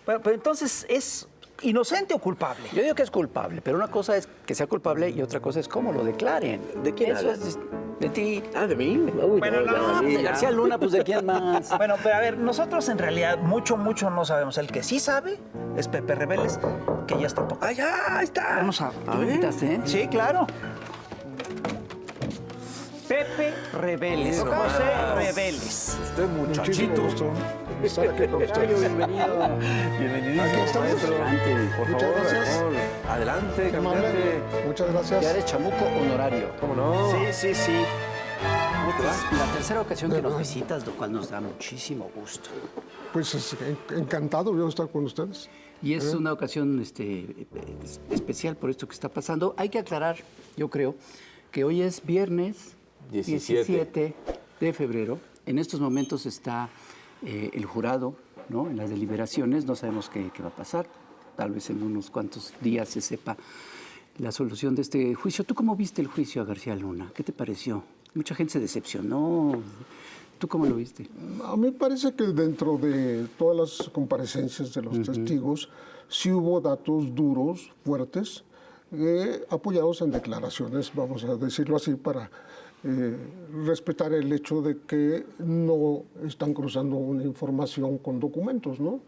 Pero entonces, ¿es inocente o culpable? Yo digo que es culpable, pero una cosa es que sea culpable y otra cosa es cómo lo declaren. ¿De quién Eso hablas? es de ti. Ah, ¿de mí? Uy, Bueno, no, ya, De ya. García Luna, pues ¿de quién más? Bueno, pero a ver, nosotros en realidad mucho no sabemos. El que sí sabe es Pepe Rebeles, que ya está tocando. ¡Ah, ya! ¡Ahí está! Vamos a ¿Tú lo invitaste, eh? Sí, claro. Pepe Rebeles, José Rebeles. Usted, Muchísimo gusto estar aquí con ustedes. Bienvenido. Bienvenidísimo, Aquí estamos. maestro. Adelante. Por Muchas favor, gracias. Raúl. Adelante, Qué amable. candidate. Muchas Ya gracias. eres chamuco honorario. ¿Cómo no? Sí. ¿Cómo te va? La tercera ocasión que nos visitas, lo cual nos da muchísimo gusto. Pues encantado de estar con ustedes. Y es una ocasión especial por esto que está pasando. Hay que aclarar, yo creo, que hoy es viernes 17 de febrero. En estos momentos está el jurado, ¿no? En las deliberaciones. No sabemos qué va a pasar. Tal vez en unos cuantos días se sepa la solución de este juicio. ¿Tú cómo viste el juicio a García Luna? ¿Qué te pareció? Mucha gente se decepcionó. ¿Tú cómo lo viste? A mí me parece que dentro de todas las comparecencias de los testigos sí hubo datos duros, fuertes, apoyados en declaraciones, vamos a decirlo así, para respetar el hecho de que no están cruzando una información con documentos, ¿no?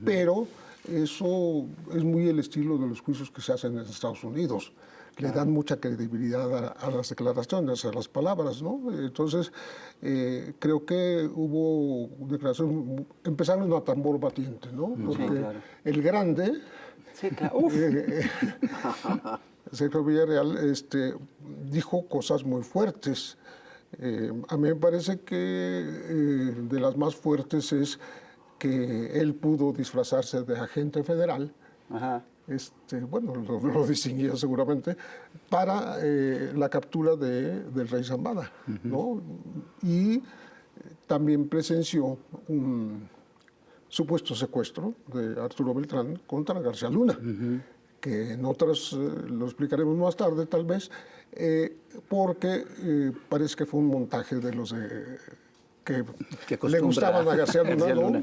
Pero eso es muy el estilo de los juicios que se hacen en Estados Unidos. Le dan mucha credibilidad a las declaraciones, a las palabras, ¿no? Entonces, creo que hubo declaraciones, empezaron a tambor batiente, ¿no? Porque claro. el grande, Sí, claro. Uf. Sergio Villarreal, dijo cosas muy fuertes. A mí me parece que de las más fuertes es que él pudo disfrazarse de agente federal. Ajá. Bueno, lo distinguía seguramente, para la captura del rey Zambada, ¿no? Y también presenció un supuesto secuestro de Arturo Beltrán contra García Luna, que en otras lo explicaremos más tarde tal vez, porque parece que fue un montaje de los que le acostumbra gustaban a García Luna, García ¿no? Luna.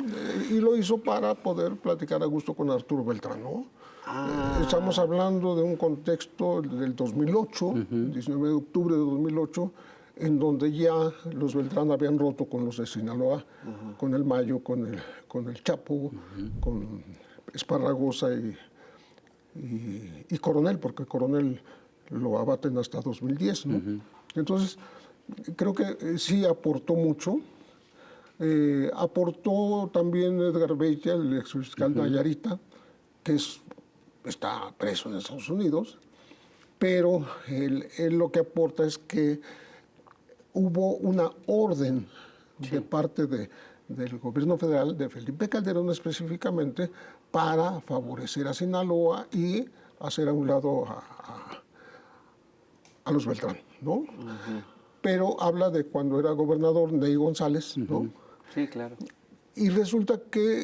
Y lo hizo para poder platicar a gusto con Arturo Beltrán, ¿no? Estamos hablando de un contexto del 2008, 19 de octubre de 2008, en donde ya los Beltrán habían roto con los de Sinaloa, con el Mayo, con el Chapo, con Esparragosa y Coronel, porque Coronel lo abaten hasta 2010, ¿no? Entonces, creo que sí aportó mucho. Aportó también Edgar Beitia, el exfiscal Nayarita, que está preso en Estados Unidos, pero él lo que aporta es que hubo una orden de parte del gobierno federal, de Felipe Calderón específicamente, para favorecer a Sinaloa y hacer a un lado a los Beltrán, ¿no? Pero habla de cuando era gobernador Ney González, ¿no? Sí, claro. Y resulta que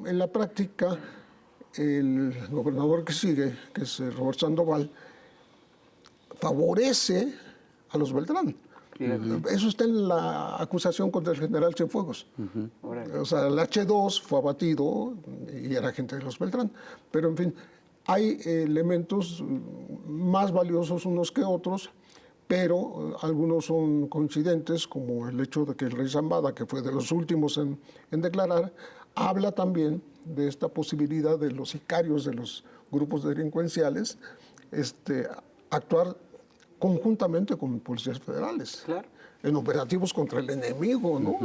en la práctica el gobernador que sigue, que es Robert Sandoval, favorece a los Beltrán. Eso está en la acusación contra el general Cienfuegos. O sea, el H2 fue abatido y era gente de los Beltrán. Pero, en fin, hay elementos más valiosos unos que otros, pero algunos son coincidentes, como el hecho de que el rey Zambada, que fue de los últimos en declarar, habla también de esta posibilidad de los sicarios de los grupos delincuenciales actuar conjuntamente con policías federales, Claro. en operativos contra el enemigo, ¿no?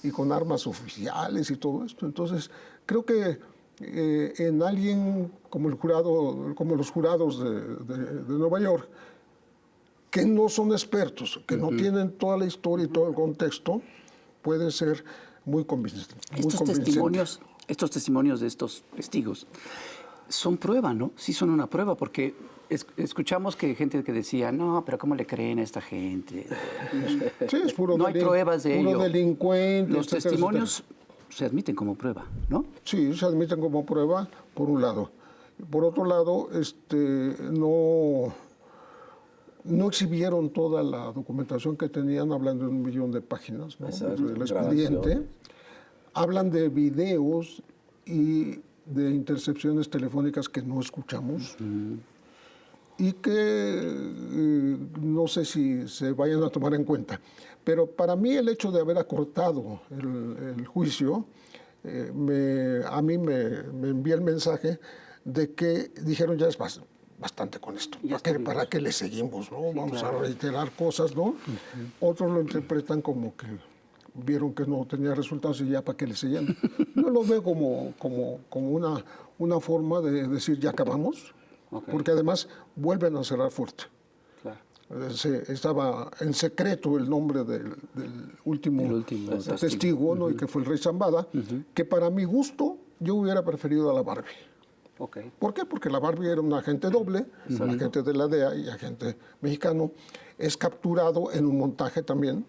Y con armas oficiales y todo esto. Entonces, creo que en alguien como los jurados de Nueva York, que no son expertos, que no tienen toda la historia y todo el contexto, puede ser muy convincente. Estos testimonios de estos testigos son prueba, ¿no? Sí son una prueba, porque escuchamos que gente que decía, no, pero ¿cómo le creen a esta gente? Sí, es puro no hay pruebas de ello. Puro delincuente. Los etcétera, testimonios etcétera. se admiten como prueba, ¿no? Sí, se admiten como prueba, por un lado. Por otro lado, no exhibieron toda la documentación que tenían, hablando de 1 millón de páginas, ¿no? Exacto, del expediente. grabación. Hablan de videos y de intercepciones telefónicas que no escuchamos y que no sé si se vayan a tomar en cuenta. Pero para mí el hecho de haber acortado el juicio, a mí me envía el mensaje de que dijeron ya es bastante con esto. ¿Para qué le seguimos? ¿No? Vamos a reiterar cosas, ¿no? Otros lo interpretan como que vieron que no tenía resultados y ya para qué le seguían. Yo lo veo como una forma de decir ya acabamos, porque además vuelven a cerrar fuerte. Estaba en secreto el nombre del último testigo, ¿no? Y que fue el rey Zambada, que para mi gusto yo hubiera preferido a la Barbie. ¿Por qué? Porque la Barbie era un agente doble, agente de la DEA y agente mexicano. Es capturado en un montaje también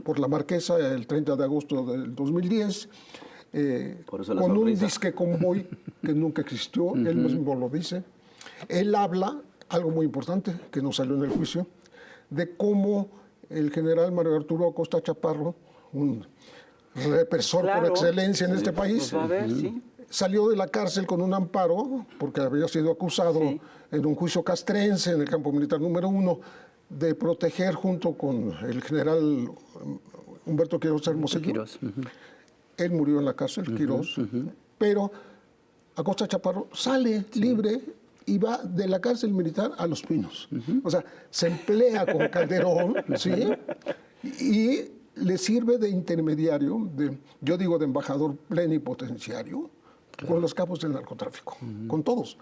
por la Marquesa el 30 de agosto del 2010, con un disque convoy que nunca existió, él mismo lo dice. Él habla, algo muy importante que no salió en el juicio, de cómo el general Mario Arturo Acosta Chaparro, un represor por excelencia en este país, salió de la cárcel con un amparo porque había sido acusado en un juicio castrense en el campo militar número 1 de proteger junto con el general Humberto Quirós Hermosillo. Él murió en la cárcel, Quirós, pero Acosta Chaparro sale libre y va de la cárcel militar a Los Pinos. O sea, se emplea con Calderón, ¿sí? Y le sirve de intermediario, yo digo de embajador plenipotenciario, con los capos del narcotráfico, con todos.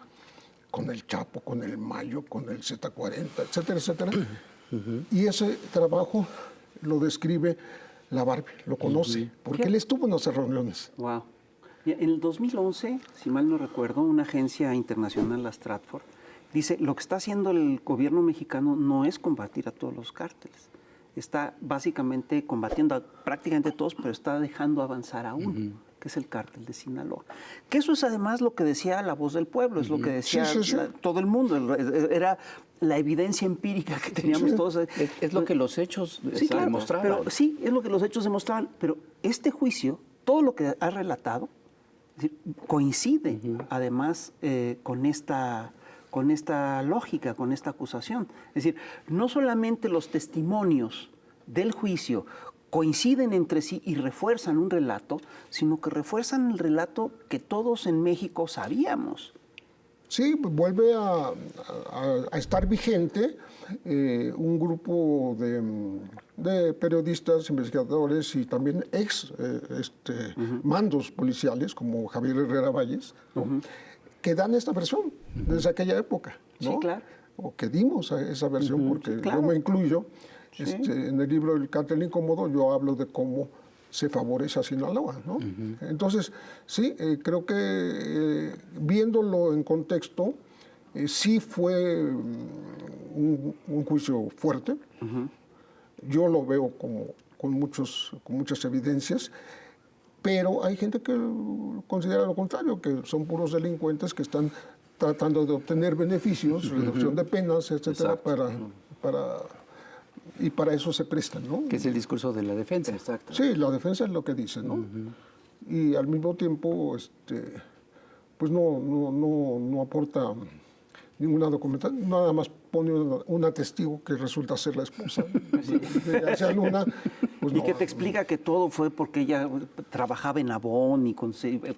Con el Chapo, con el Mayo, con el Z40, etcétera, etcétera. Y ese trabajo lo describe la Barbie, lo conoce, porque él estuvo en esas reuniones. Wow. En el 2011, si mal no recuerdo, una agencia internacional, la Stratford, dice, lo que está haciendo el gobierno mexicano no es combatir a todos los cárteles. Está básicamente combatiendo a prácticamente todos, pero está dejando avanzar a uno, que es el cártel de Sinaloa. Que eso es además lo que decía la voz del pueblo, es lo que decía todo el mundo. Era la evidencia empírica que teníamos todos. Es lo que los hechos demostraban. Pero, sí, es lo que los hechos demostraban. Pero este juicio, todo lo que ha relatado, coincide además con esta lógica, con esta acusación. Es decir, no solamente los testimonios del juicio coinciden entre sí y refuerzan un relato, sino que refuerzan el relato que todos en México sabíamos. Sí, vuelve a estar vigente un grupo de periodistas, investigadores y también mandos policiales como Javier Herrera Valles, ¿no? Que dan esta versión desde aquella época, ¿no? Sí, claro. O que dimos a esa versión, porque yo me incluyo. En el libro El Cártel Incómodo yo hablo de cómo se favorece a Sinaloa, ¿no? Entonces, sí, creo que viéndolo en contexto, sí fue un juicio fuerte. Yo lo veo con muchas evidencias, pero hay gente que considera lo contrario, que son puros delincuentes que están tratando de obtener beneficios, reducción de penas, etcétera, y para eso se prestan, ¿no? Que es el discurso de la defensa. Exacto. Sí, la defensa es lo que dice, ¿no? Y al mismo tiempo, pues no aporta ninguna documentación, nada más pone una testigo que resulta ser la esposa de García Luna. Pues y que te explica que todo fue porque ella trabajaba en Avon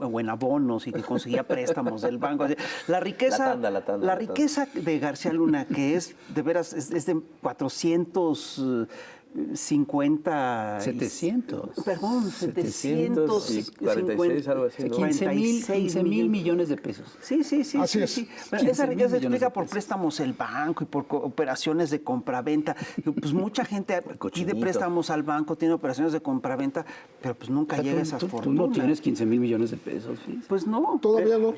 o en abonos y que conseguía préstamos del banco. La riqueza, La tanda. la riqueza de García Luna, que es de veras es de 450... 700. Perdón, 746, algo así, ¿no? 15 mil millones de pesos. Sí. Así es. Pero esa riqueza se explica por préstamos el banco y por operaciones de compraventa. Pues mucha gente pide préstamos al banco, tiene operaciones de compraventa, pero pues nunca llega a esas fortunas. Tú no tienes 15 mil millones de pesos. ¿Sí? Pues no. Todavía no.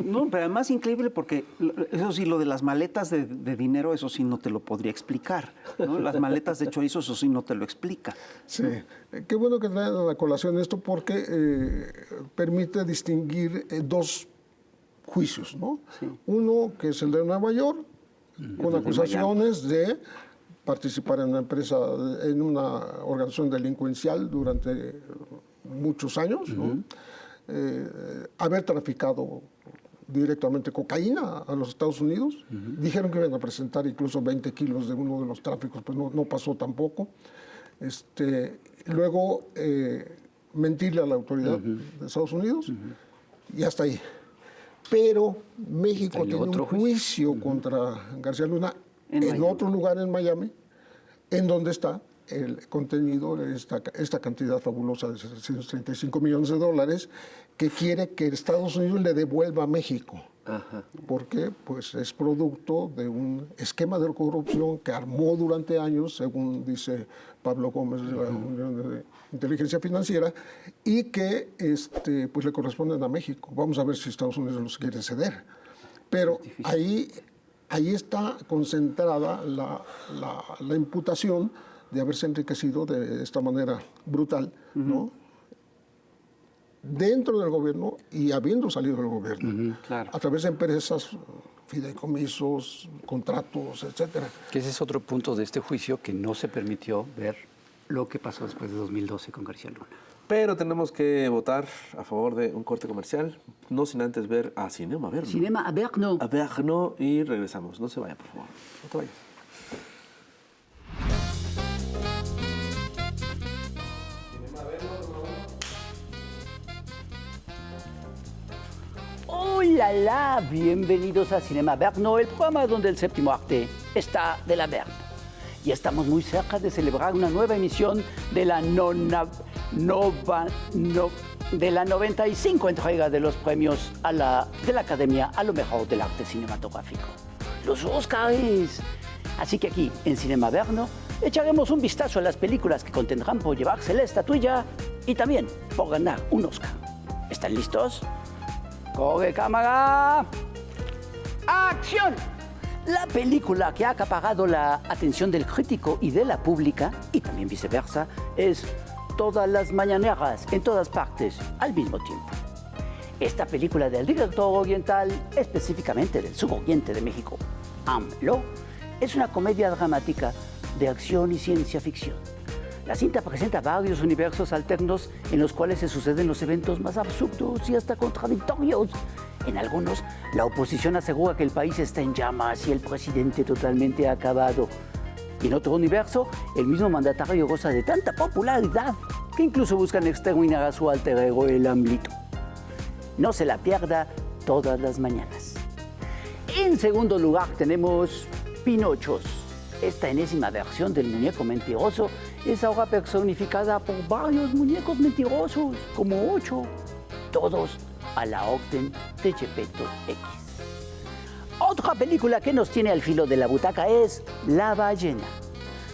No, pero además increíble porque eso sí, lo de las maletas de dinero, eso sí no te lo podría explicar, ¿no? Las maletas de chorizo, eso sí no te lo explica. Sí, qué bueno que traen a la colación esto porque permite distinguir dos juicios, ¿no? Sí. Uno que es el de Nueva York, con acusaciones de participar en una empresa, en una organización delincuencial durante muchos años, ¿no? haber traficado directamente cocaína a los Estados Unidos. Dijeron que iban a presentar incluso 20 kilos de uno de los tráficos, pues no pasó tampoco. Luego, mentirle a la autoridad de Estados Unidos y hasta ahí. Pero México tiene un juicio contra García Luna en otro lugar en Miami, en donde está el contenido de esta cantidad fabulosa de 735 millones de dólares que quiere que Estados Unidos le devuelva a México. Porque pues, es producto de un esquema de corrupción que armó durante años, según dice Pablo Gómez de la Unión de Inteligencia Financiera, y que pues, le corresponden a México. Vamos a ver si Estados Unidos los quiere ceder. Pero ahí está concentrada la imputación de haberse enriquecido de esta manera brutal, ¿no? Dentro del gobierno y habiendo salido del gobierno, claro. a través de empresas, fideicomisos, contratos, etcétera. Que ese es otro punto de este juicio, que no se permitió ver lo que pasó después de 2012 con García Luna. Pero tenemos que votar a favor de un corte comercial, no sin antes ver a Cinema Averno. Cinema Averno. Averno, y regresamos. No se vaya, por favor. No te vayas. ¡Hola, la! Bienvenidos a Cinema Averno, el programa donde el séptimo arte está de la Averno. Y estamos muy cerca de celebrar una nueva emisión de la 95 entrega de los premios de la Academia a lo mejor del arte cinematográfico, los Oscars. Así que aquí, en Cinema Averno, echaremos un vistazo a las películas que contendrán por llevarse la estatuilla y también por ganar un Oscar. ¿Están listos? ¡Corre, cámara! ¡Acción! La película que ha acaparado la atención del crítico y de la pública, y también viceversa, es Todas las mañaneras, en todas partes, al mismo tiempo. Esta película del director oriental, específicamente del suroriente de México, AMLO, es una comedia dramática de acción y ciencia ficción. La cinta presenta varios universos alternos en los cuales se suceden los eventos más absurdos y hasta contradictorios. En algunos, la oposición asegura que el país está en llamas y el presidente totalmente acabado. Y en otro universo, el mismo mandatario goza de tanta popularidad que incluso buscan exterminar a su alter ego, el AMLito. No se la pierda todas las mañanas. En segundo lugar tenemos Pinochos. Esta enésima versión del muñeco mentiroso es ahora personificada por varios muñecos mentirosos, como 8, todos a la orden de Gepetto X. Otra película que nos tiene al filo de la butaca es La ballena.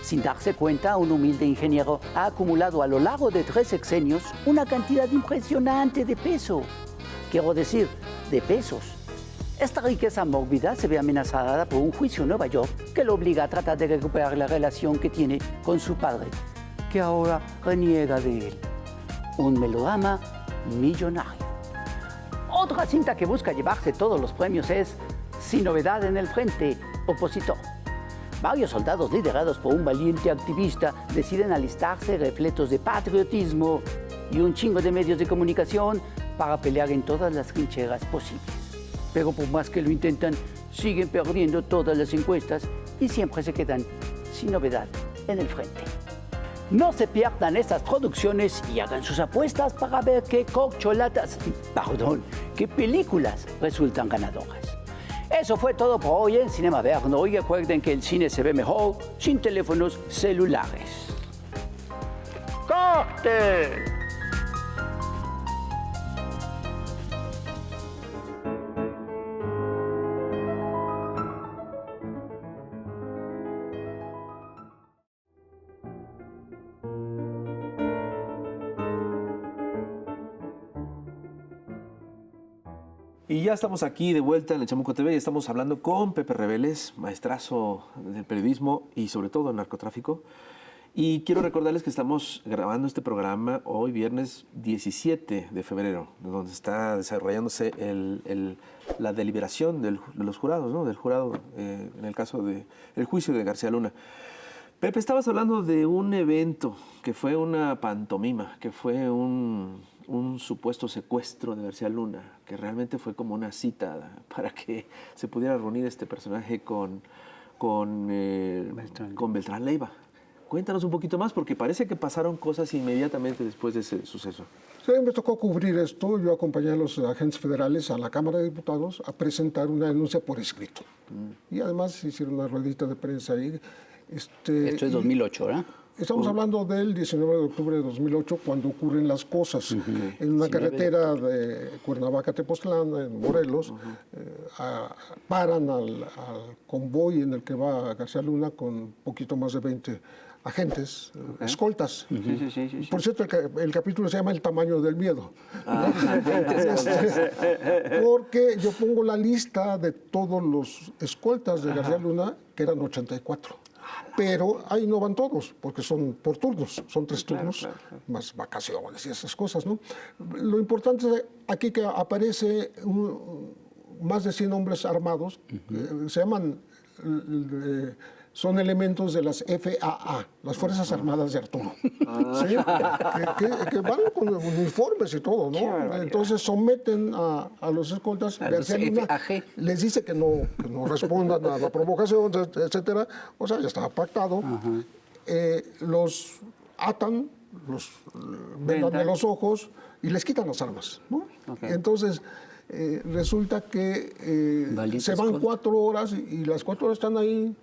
Sin darse cuenta, un humilde ingeniero ha acumulado a lo largo de 3 sexenios una cantidad impresionante de peso. Quiero decir, de pesos. Esta riqueza mórbida se ve amenazada por un juicio en Nueva York que lo obliga a tratar de recuperar la relación que tiene con su padre, que ahora reniega de él. Un melodrama millonario. Otra cinta que busca llevarse todos los premios es Sin novedad en el frente, opositor. Varios soldados liderados por un valiente activista deciden alistarse repletos de patriotismo y un chingo de medios de comunicación para pelear en todas las trincheras posibles. Pero por más que lo intentan, siguen perdiendo todas las encuestas y siempre se quedan sin novedad en el frente. No se pierdan estas producciones y hagan sus apuestas para ver qué qué películas resultan ganadoras. Eso fue todo por hoy en Cinema Averno. Y recuerden que el cine se ve mejor sin teléfonos celulares. ¡Corte! Y ya estamos aquí de vuelta en el Chamuco TV y estamos hablando con Pepe Rebeles, maestrazo del periodismo y sobre todo el narcotráfico. Y quiero recordarles que estamos grabando este programa hoy, viernes 17 de febrero, donde está desarrollándose la deliberación de los jurados, ¿no? Del jurado en el caso del juicio de García Luna. Pepe, estabas hablando de un evento que fue una pantomima, que fue un un supuesto secuestro de García Luna, que realmente fue como una cita para que se pudiera reunir este personaje con Beltrán Leiva. Cuéntanos un poquito más, porque parece que pasaron cosas inmediatamente después de ese suceso. Sí, me tocó cubrir esto. Yo acompañé a los agentes federales a la Cámara de Diputados a presentar una denuncia por escrito. Y además hicieron una ruedita de prensa ahí. Esto es 2008, ¿verdad? Estamos hablando del 19 de octubre de 2008, cuando ocurren las cosas. En una carretera de Cuernavaca a Tepoztlán, en Morelos, paran al convoy en el que va García Luna con un poquito más de 20 agentes, escoltas. Sí. Por cierto, el capítulo se llama El tamaño del miedo. Porque yo pongo la lista de todos los escoltas de García Luna, que eran 84. Pero ahí no van todos, porque son por turnos, son 3 turnos, más vacaciones y esas cosas, ¿no? Lo importante es aquí que aparece más de 100 hombres armados, se llaman, son elementos de las FAA, las Fuerzas Armadas de Arturo, ¿sí? que van con uniformes y todo, ¿no? Entonces someten a los escoltas. García Luna les dice que no respondan a la provocación, etcétera. O sea, ya estaba pactado. Los atan, los vendan de los ojos y les quitan las armas, ¿no? Entonces resulta que se van 4 horas y las 4 horas están ahí,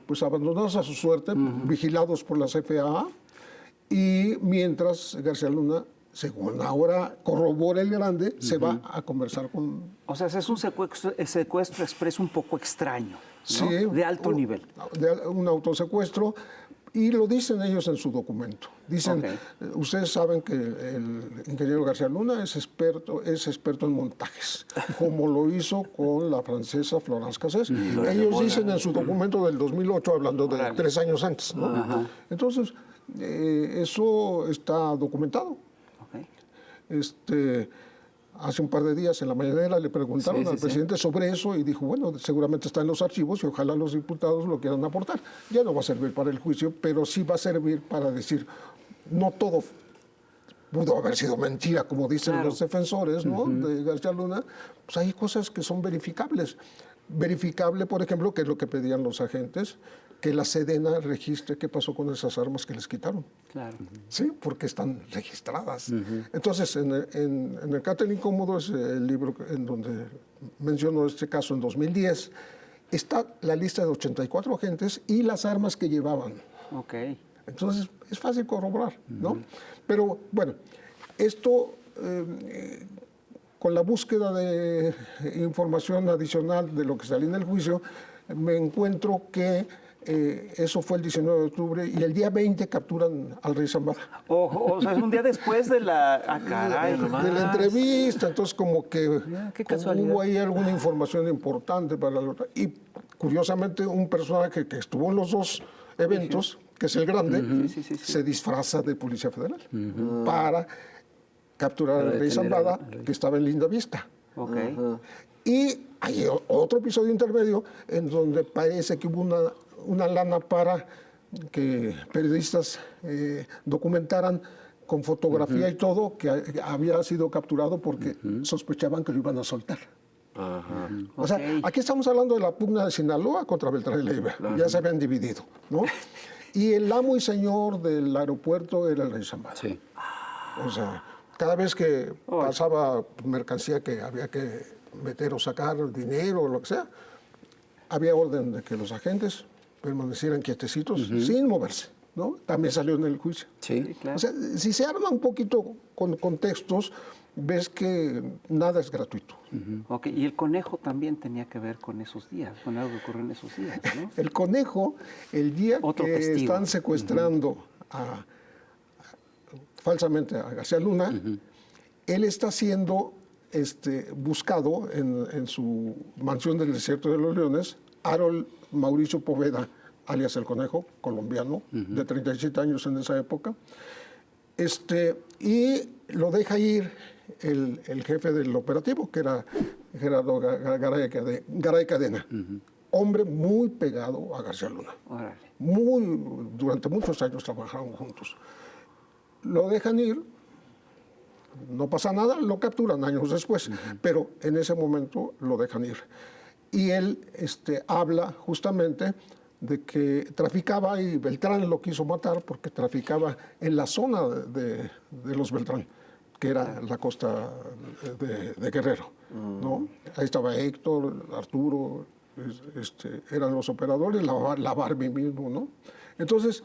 pues abandonados a su suerte, vigilados por las FAA, y mientras García Luna, según ahora corrobora el Grande, se va a conversar con... O sea, es un secuestro expreso un poco extraño, ¿no? Sí, de alto nivel. Un autosecuestro, y lo dicen ellos en su documento. Dicen, ustedes saben que el ingeniero García Luna es experto en montajes, como lo hizo con la francesa Florence Cassés. Ellos dicen en su documento del 2008, hablando de 3 años antes, ¿no? Entonces, eso está documentado. Hace un par de días en la mañanera le preguntaron al presidente sobre eso y dijo, bueno, seguramente está en los archivos y ojalá los diputados lo quieran aportar. Ya no va a servir para el juicio, pero sí va a servir para decir, no todo pudo haber sido mentira, como dicen los defensores, ¿no? De García Luna. Pues hay cosas que son verificables. Verificable, por ejemplo, que es lo que pedían los agentes, que la Sedena registre qué pasó con esas armas que les quitaron. Claro. Sí, porque están registradas. Entonces, en el Cártel Incómodo, es el libro en donde menciono este caso en 2010, está la lista de 84 agentes y las armas que llevaban. Entonces, es fácil corroborar, ¿no? Pero, bueno, esto... con la búsqueda de información adicional de lo que salió en el juicio, me encuentro que eso fue el 19 de octubre y el día 20 capturan al rey Zambada. O sea, es un día después de la... de la entrevista, entonces como que hubo ahí alguna información importante para y curiosamente un personaje que estuvo en los 2 eventos, que es el Grande, se disfraza de Policía Federal para capturar al rey Zambada, que estaba en Linda Vista. Y hay otro episodio intermedio en donde parece que hubo una lana para que periodistas documentaran con fotografía y todo que había sido capturado porque sospechaban que lo iban a soltar. O sea, aquí estamos hablando de la pugna de Sinaloa contra Beltrán Leiva. Ya se habían dividido, ¿no? Y el amo y señor del aeropuerto era el rey Zambada. O sea, cada vez que pasaba mercancía que había que meter o sacar dinero o lo que sea, había orden de que los agentes permanecieran quietecitos sin moverse, ¿no? También salió en el juicio. O sea, si se arma un poquito con contextos, ves que nada es gratuito. Y el conejo también tenía que ver con esos días, con algo que ocurrió en esos días, ¿no? El conejo, el día que están secuestrando falsamente a García Luna, él está siendo buscado en su mansión del Desierto de los Leones. Harold Mauricio Poveda, alias el Conejo, colombiano, de 37 años en esa época, y lo deja ir el jefe del operativo, que era Gerardo Garay Cadena, hombre muy pegado a García Luna. Durante muchos años trabajaron juntos. Lo dejan ir no pasa nada, lo capturan años después, pero en ese momento lo dejan ir. Y él habla justamente de que traficaba, y Beltrán lo quiso matar porque traficaba en la zona de los Beltrán, que era la costa de Guerrero, ¿no? Ahí estaba Héctor, Arturo, eran los operadores, la Barbie mismo, ¿no? Entonces,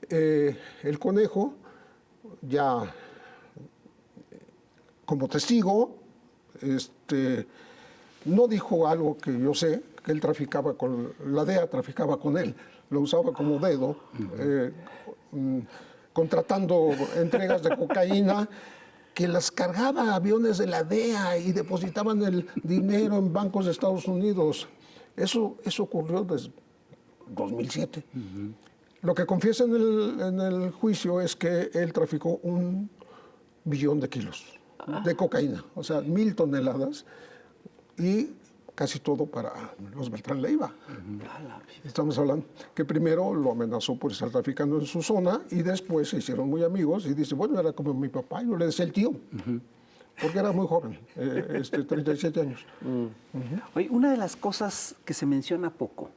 el Conejo, ya como testigo, no dijo algo que yo sé, que él traficaba con, la DEA traficaba con él, lo usaba como dedo, contratando entregas de cocaína, que las cargaba a aviones de la DEA y depositaban el dinero en bancos de Estados Unidos. Eso ocurrió desde 2007. Lo que confiesa en el juicio es que él traficó 1 billón de kilos de cocaína, o sea, 1,000 toneladas, y casi todo para los Beltrán Leiva. Estamos hablando que primero lo amenazó por estar traficando en su zona y después se hicieron muy amigos y dice, bueno, era como mi papá, yo le decía el tío, porque era muy joven, 37 años. Oye, una de las cosas que se menciona poco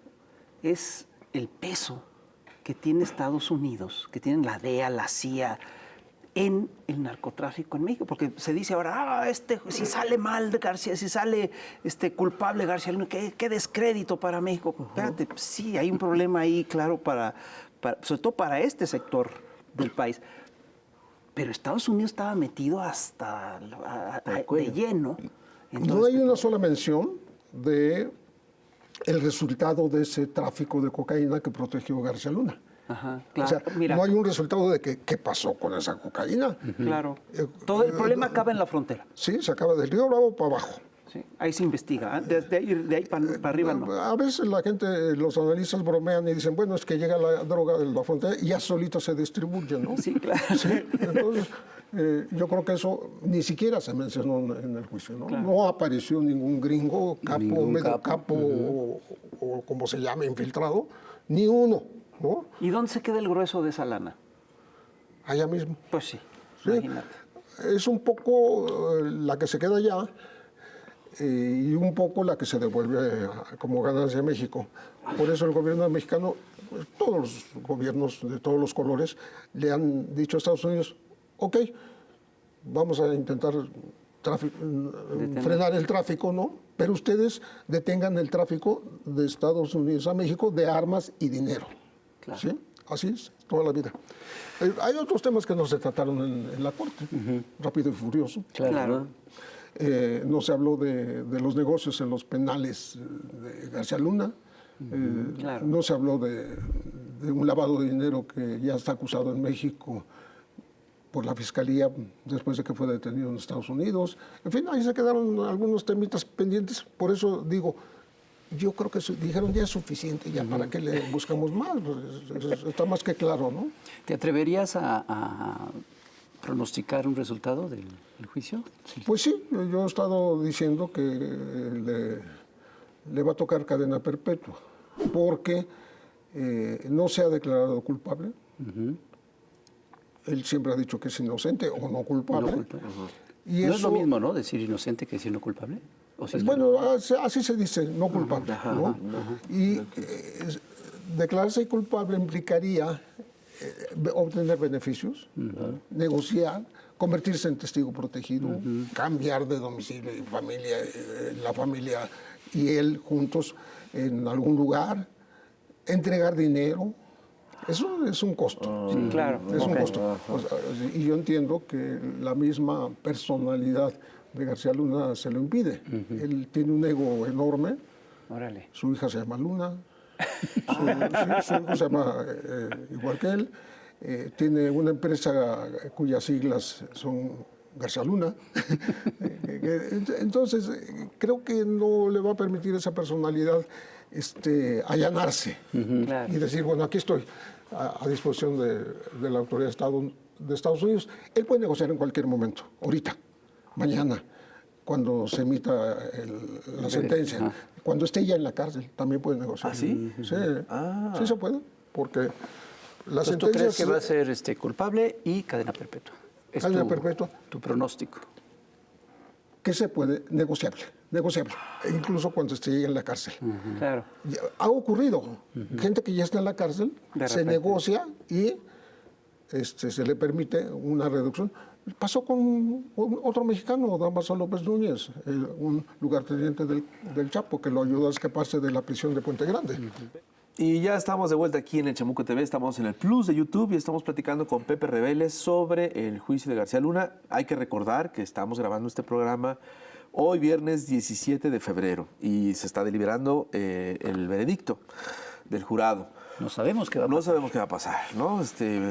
es el peso que tiene Estados Unidos, que tienen la DEA, la CIA, en el narcotráfico en México, porque se dice ahora, si sale mal de García, si sale culpable García Luna, qué descrédito para México. Espérate, sí, hay un problema ahí, claro, sobre todo para este sector del país. Pero Estados Unidos estaba metido hasta de lleno. No hay una sola mención de el resultado de ese tráfico de cocaína que protegió García Luna. Ajá, claro. O sea, mira, no hay un resultado de qué pasó con esa cocaína. Claro. Todo el problema acaba en la frontera. Sí, se acaba del Río Bravo para abajo. Sí, ahí se investiga. De ahí para arriba no. A veces la gente, los analistas bromean y dicen, bueno, es que llega la droga de la frontera y ya solita se distribuye, ¿no? Sí, claro. Sí, entonces, yo creo que eso ni siquiera se mencionó en el juicio, ¿no? Claro. No apareció ningún gringo, capo, medio capo, o como se llame, infiltrado, ni uno, ¿no? ¿Y dónde se queda el grueso de esa lana? Allá mismo. Pues sí, Sí. imagínate. Es un poco la que se queda allá y un poco la que se devuelve como ganancia a México. Por eso el gobierno mexicano, pues, todos los gobiernos de todos los colores, le han dicho a Estados Unidos, ok, vamos a intentar frenar el tráfico, ¿no? Pero ustedes detengan el tráfico de Estados Unidos a México de armas y dinero. Claro. ¿Sí? Así es, toda la vida. Hay otros temas que no se trataron en la Corte, Rápido y Furioso. Claro. No se habló de los negocios en los penales de García Luna. Claro. No se habló de un lavado de dinero que ya está acusado en México por la Fiscalía después de que fue detenido en Estados Unidos. En fin, ahí se quedaron algunos temitas pendientes. Por eso digo, yo creo que dijeron ya es suficiente, ya para qué le buscamos más. Pues, está más que claro, ¿no? ¿Te atreverías a pronosticar un resultado del juicio? Sí. Pues sí, yo he estado diciendo que le va a tocar cadena perpetua, porque no se ha declarado culpable. Él siempre ha dicho que es inocente o no culpable. No culpable. Y No eso, es lo mismo, ¿no? Decir inocente que decir no culpable. ¿O sí es bueno, así se dice, no culpable. ¿no? Y declararse culpable implicaría obtener beneficios, negociar, convertirse en testigo protegido, cambiar de domicilio y familia, la familia y él juntos en algún lugar, entregar dinero. Eso es un costo. Sí, claro. Es un Ok. costo. O sea, y yo entiendo que la misma personalidad de García Luna se lo impide. Él tiene un ego enorme. Órale. Su hija se llama Luna. Su hijo se llama igual que él. Tiene una empresa cuyas siglas son García Luna. Entonces, creo que no le va a permitir esa personalidad allanarse Claro. y decir, bueno, aquí estoy a disposición de la autoridad de Estados Unidos. Él puede negociar en cualquier momento, ahorita, mañana, cuando se emita la sentencia. Cuando esté ya en la cárcel, también puede negociar. ¿Ah, sí? Sí, sí se puede, porque la Entonces, ¿tú sentencia... crees que va a ser culpable y cadena perpetua? Es cadena perpetua, tu pronóstico. que se puede, negociable, e incluso cuando esté en la cárcel. Claro. Ha ocurrido, gente que ya está en la cárcel, De se repente. negocia y se le permite una reducción. Pasó con otro mexicano, Damaso López Núñez, un lugarteniente del Chapo, que lo ayudó a escaparse de la prisión de Puente Grande. Y ya estamos de vuelta aquí en el Chamuco TV, estamos en el Plus de YouTube y estamos platicando con Pepe Rebeles sobre el juicio de García Luna. Hay que recordar que estamos grabando este programa hoy viernes 17 de febrero y se está deliberando el veredicto del jurado. No sabemos qué va a pasar. No sabemos qué va a pasar, ¿no?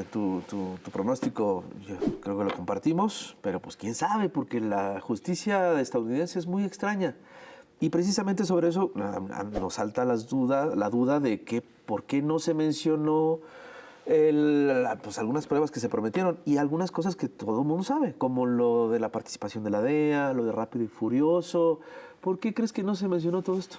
Tu pronóstico yo creo que lo compartimos, pero pues quién sabe, porque la justicia estadounidense es muy extraña. Y precisamente sobre eso nos salta la duda de que por qué no se mencionó pues algunas pruebas que se prometieron y algunas cosas que todo el mundo sabe, como lo de la participación de la DEA, lo de Rápido y Furioso. ¿Por qué crees que no se mencionó todo esto?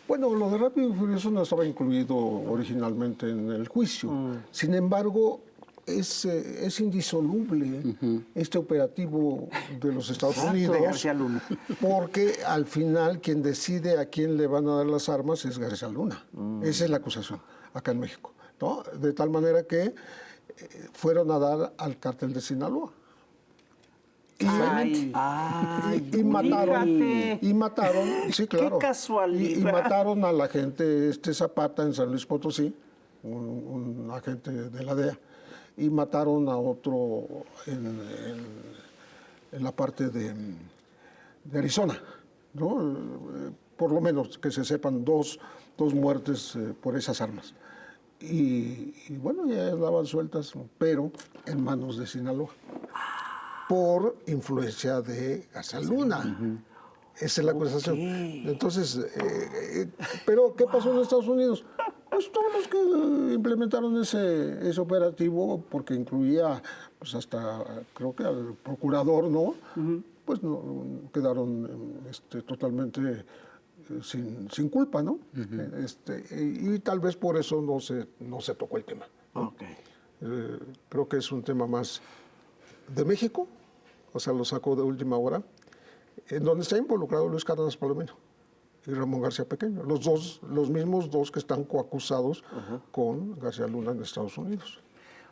Bueno, lo de Rápido y Furioso no estaba incluido originalmente en el juicio. Sin embargo, es indisoluble este operativo de los Estados Unidos, García Luna. porque al final quien decide a quién le van a dar las armas es García Luna. Esa es la acusación acá en México, ¿no? De tal manera que fueron a dar al cártel de Sinaloa. Ay, Y mataron, fíjate. y mataron, sí, claro. Qué casualidad. Y mataron a la agente Zapata en San Luis Potosí, un agente de la DEA, y mataron a otro en la parte de Arizona, ¿no? Por lo menos que se sepan dos muertes por esas armas. Y bueno, ya andaban sueltas, pero en manos de Sinaloa, por influencia de García Luna. Esa es la acusación. Entonces, pero ¿qué pasó en Estados Unidos? Pues todos los que implementaron ese operativo, porque incluía pues hasta, creo que al procurador, ¿no? Pues no, quedaron totalmente sin culpa, ¿no? Y tal vez por eso no se tocó el tema, ¿no? Okay. Creo que es un tema más de México, o sea, lo sacó de última hora, en donde está involucrado Luis Cárdenas Palomino y Ramón García Pequeño, los mismos dos que están coacusados con García Luna en Estados Unidos.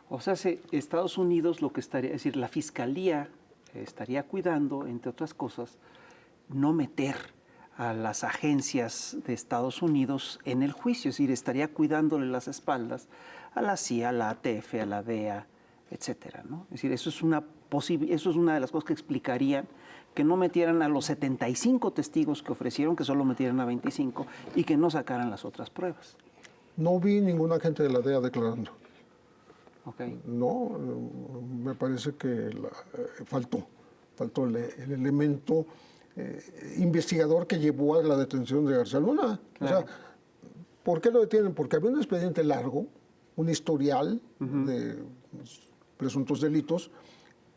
O sea, Estados Unidos lo que estaría, es decir, la fiscalía estaría cuidando, entre otras cosas, no meter a las agencias de Estados Unidos en el juicio, es decir, estaría cuidándole las espaldas a la CIA, a la ATF, a la DEA, etcétera, ¿no? Es decir, eso es una de las cosas que explicarían que no metieran a los 75 testigos que ofrecieron, que solo metieran a 25 y que no sacaran las otras pruebas. No vi ningún agente de la DEA declarando. Okay. No, me parece que faltó el elemento investigador que llevó a la detención de García Luna. Claro. O sea, ¿por qué lo detienen? Porque había un expediente largo, un historial de presuntos delitos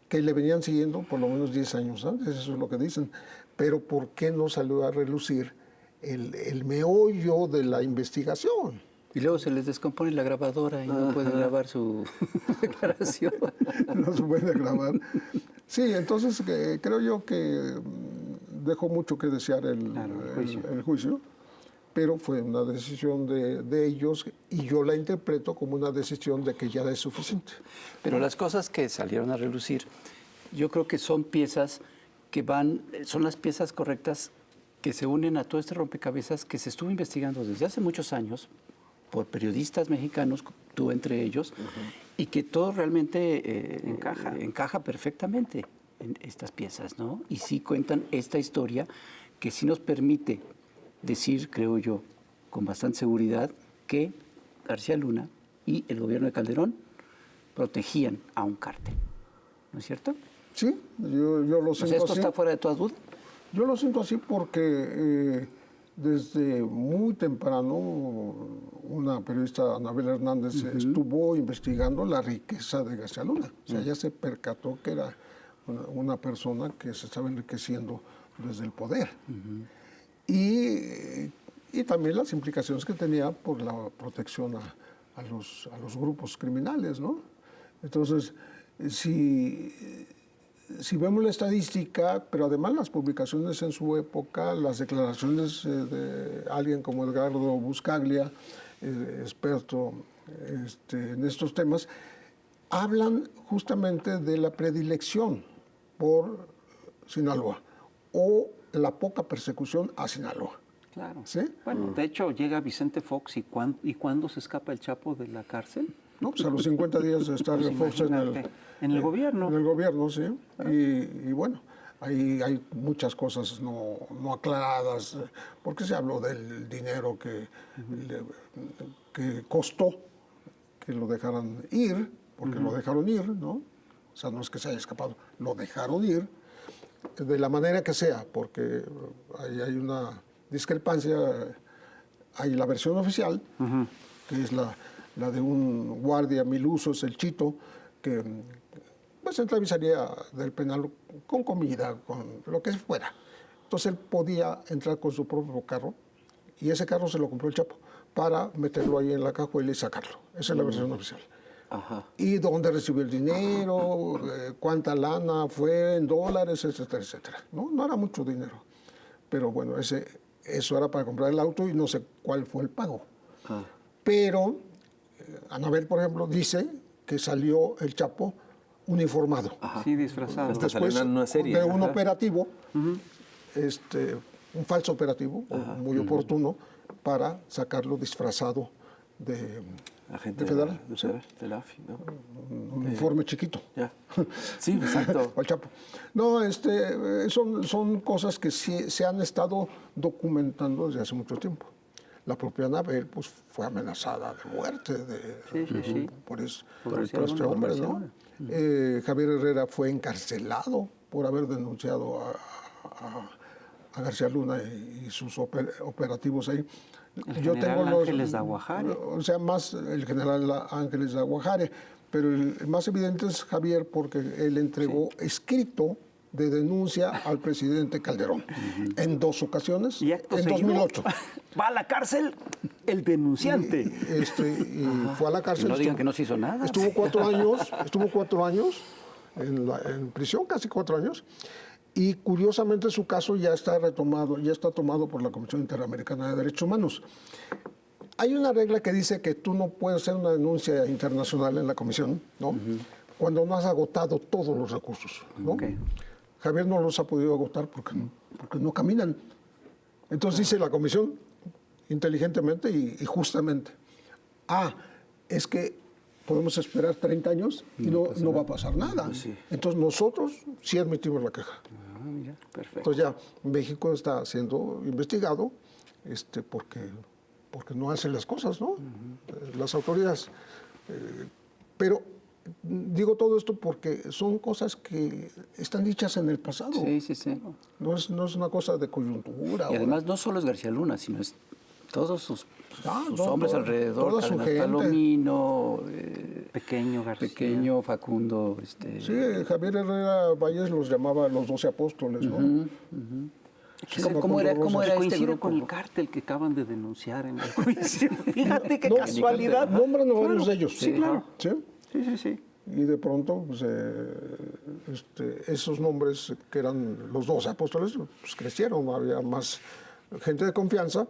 que le venían siguiendo por lo menos 10 años antes, eso es lo que dicen. Pero ¿por qué no salió a relucir el meollo de la investigación? Y luego se les descompone la grabadora y no pueden grabar su declaración. No se puede grabar. Sí, entonces creo yo que dejó mucho que desear el juicio, pero fue una decisión de ellos y yo la interpreto como una decisión de que ya es suficiente. Pero las cosas que salieron a relucir, yo creo que son piezas son las piezas correctas que se unen a todo este rompecabezas que se estuvo investigando desde hace muchos años por periodistas mexicanos, tú entre ellos, y que todo realmente encaja perfectamente en estas piezas, ¿no? Y sí cuentan esta historia que sí nos permite decir, creo yo, con bastante seguridad, que García Luna y el gobierno de Calderón protegían a un cártel, ¿no es cierto? Sí, yo lo O sea, siento ¿esto así. está fuera de toda duda? Yo lo siento así porque desde muy temprano una periodista, Anabel Hernández, estuvo investigando la riqueza de García Luna. O sea, ella se percató que era una persona que se estaba enriqueciendo desde el poder. Y también las implicaciones que tenía por la protección a los grupos criminales, ¿no? Entonces, si si vemos la estadística, pero además las publicaciones en su época, las declaraciones de alguien como Edgardo Buscaglia, experto en estos temas, hablan justamente de la predilección por Sinaloa o la poca persecución a Sinaloa. Claro. ¿Sí? Bueno, de hecho llega Vicente Fox y ¿cuándo se escapa el Chapo de la cárcel? No, pues a los 50 días de estar Pues Fox imagínate, en el gobierno. En el gobierno, sí. Y bueno, ahí hay muchas cosas no aclaradas, porque se habló del dinero que costó que lo dejaran ir, porque lo dejaron ir, ¿no? O sea, no es que se haya escapado, lo dejaron ir, de la manera que sea, porque ahí hay una discrepancia. Hay la versión oficial, que es la de un guardia mil usos, el Chito, que pues entra a visaría del penal con comida, con lo que fuera. Entonces él podía entrar con su propio carro, y ese carro se lo compró el Chapo para meterlo ahí en la cajuela y sacarlo. Esa es la versión oficial. Ajá. Y dónde recibió el dinero, cuánta lana fue en dólares, etcétera, etcétera. No era mucho dinero, pero bueno, eso era para comprar el auto y no sé cuál fue el pago. Pero Anabel, por ejemplo, dice que salió el Chapo uniformado. Sí, disfrazado. Hasta salió Después una serie. de un Ajá. operativo, un falso operativo, muy oportuno, para sacarlo disfrazado de Agente federal, de la AFI, ¿no? un uniforme chiquito. Ya. Sí, exacto. Al Chapo. No, son cosas que sí se han estado documentando desde hace mucho tiempo. La propia Anabel pues, fue amenazada de muerte por este hombre, ¿no? Javier Herrera fue encarcelado por haber denunciado a García Luna y sus operativos ahí. El general Ángeles de Aguajare. O sea, más el general Ángeles de Aguajare, pero el más evidente es Javier, porque él entregó escrito de denuncia al presidente Calderón en 2 ocasiones, Y acto en seguido, 2008. va a la cárcel el denunciante. Y fue a la cárcel. No digan que no se hizo nada. Estuvo 4 años en prisión, casi 4 años. Y curiosamente su caso ya está tomado por la Comisión Interamericana de Derechos Humanos. Hay una regla que dice que tú no puedes hacer una denuncia internacional en la comisión, ¿no? Cuando no has agotado todos los recursos, ¿no? Javier no los ha podido agotar porque no caminan. Entonces dice la comisión, inteligentemente y justamente, es que podemos esperar 30 años y no va a pasar nada. Pues sí. Entonces nosotros sí admitimos la queja. Mira, perfecto. Entonces ya México está siendo investigado porque no hacen las cosas, ¿no? Las autoridades. Pero digo todo esto porque son cosas que están dichas en el pasado. Sí. No es una cosa de coyuntura. Y además no solo es García Luna, sino es todos sus hombres toda alrededor, su Cardenal gente. Palomino, Pequeño García. Pequeño, Facundo. Sí, Javier Herrera Valles los llamaba los 12 apóstoles, ¿no? ¿Cómo era este Coincide grupo? con el cártel que acaban de denunciar en el juicio. Fíjate qué No, casualidad. Nombran a varios de ellos. Sí, claro. ¿Sí? Sí. Y de pronto, pues, esos nombres que eran los 12 apóstoles, pues crecieron, había más gente de confianza,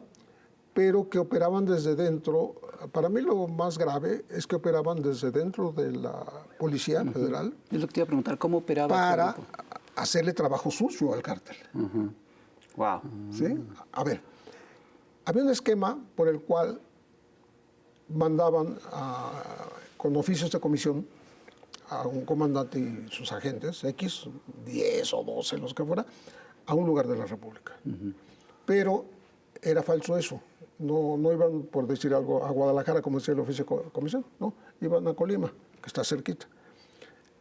pero que operaban desde dentro. Para mí lo más grave es que operaban desde dentro de la Policía Federal Es lo que te iba a preguntar, ¿cómo operaba para este grupo? hacerle trabajo sucio al cártel. Wow. ¿Sí? A ver, había un esquema por el cual mandaban con oficios de comisión a un comandante y sus agentes, X, 10 o 12, los que fuera, a un lugar de la República. Pero era falso eso. No iban, por decir algo, a Guadalajara, como decía el oficio de comisión, no, iban a Colima, que está cerquita.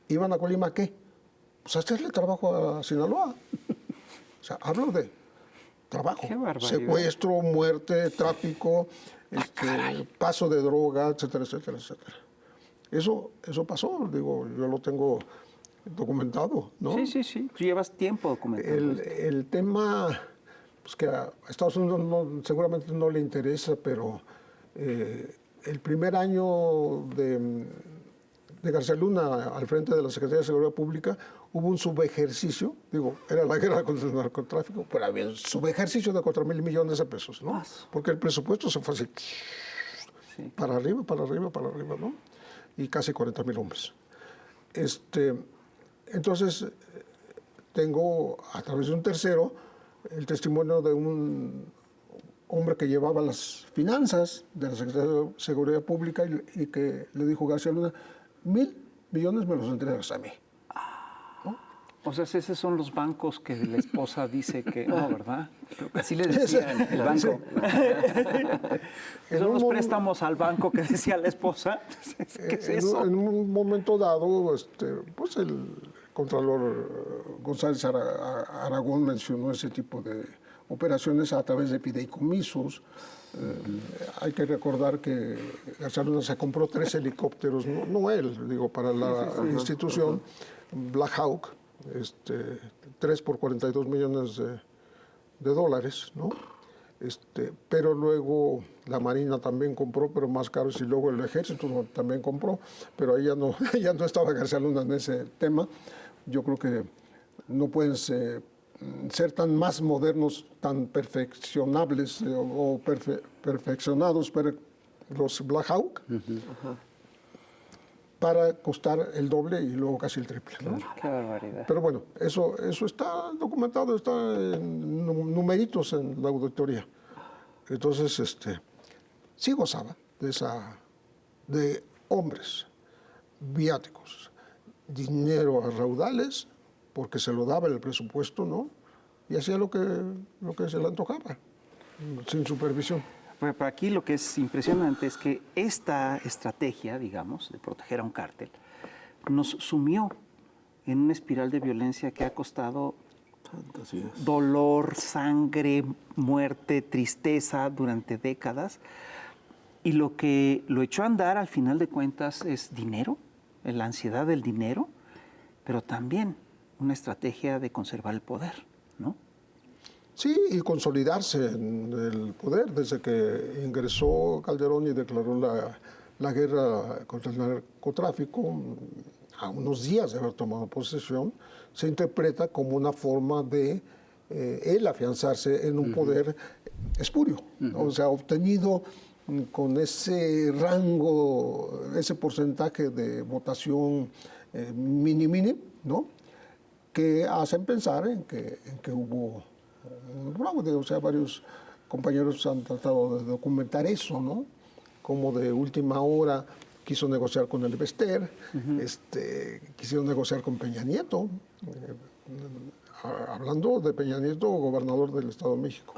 ¿Iban a Colima a qué? Pues a hacerle trabajo a Sinaloa. O sea, hablo de trabajo. Qué barbaridad. Secuestro, muerte, tráfico, paso de droga, etcétera, etcétera, etcétera. Eso pasó, digo, yo lo tengo documentado, ¿no? Sí. Tú llevas tiempo documentando. El tema, pues que a Estados Unidos seguramente no le interesa, pero el primer año García Luna al frente de la Secretaría de Seguridad Pública, hubo un subejercicio, digo, era la guerra contra el narcotráfico, pero había un subejercicio de 4,000 millones de pesos, ¿no? Porque el presupuesto se fue así, para arriba, para arriba, para arriba, ¿no? Y casi 40,000 hombres. Entonces, tengo a través de un tercero el testimonio de un hombre que llevaba las finanzas de la Secretaría de Seguridad Pública y que le dijo García Luna, 1,000 millones me los entregas a mí. O sea, esos son los bancos que la esposa dice que no, ¿verdad? Así le decían el banco. Son los préstamos al banco que decía la esposa. ¿Qué es eso? En un momento dado, pues el Contralor González Aragón mencionó ese tipo de operaciones a través de fideicomisos. Hay que recordar que García Luna se compró 3 helicópteros, no él, digo, para la institución, Black Hawk, 3 por 42 millones de dólares, ¿no? Pero luego la Marina también compró, pero más caros, y luego el Ejército también compró, pero ahí ya no estaba García Luna en ese tema. Yo creo que no pueden ser tan más modernos, tan perfeccionables perfeccionados, pero los Black Hawk, para costar el doble y luego casi el triple, ¿no? Qué barbaridad. Pero bueno, eso está documentado, está en numeritos en la auditoría. Entonces, sí gozaba de hombres, viáticos, dinero a raudales, porque se lo daba el presupuesto, ¿no? Y hacía lo que se le antojaba, sin supervisión. Pero aquí lo que es impresionante es que esta estrategia, digamos, de proteger a un cártel, nos sumió en una espiral de violencia que ha costado dolor, sangre, muerte, tristeza durante décadas. Y lo que lo echó a andar al final de cuentas es dinero, la ansiedad del dinero, pero también una estrategia de conservar el poder, ¿no? Sí, y consolidarse en el poder. Desde que ingresó Calderón y declaró la guerra contra el narcotráfico, a unos días de haber tomado posesión, se interpreta como una forma de él afianzarse en un poder espurio, o sea, obtenido con ese rango, ese porcentaje de votación mini, ¿no? Que hacen pensar en que hubo un fraude. O sea, varios compañeros han tratado de documentar eso, ¿no? Como de última hora quiso negociar con el Bester, quisieron negociar con Peña Nieto, hablando de Peña Nieto, gobernador del Estado de México.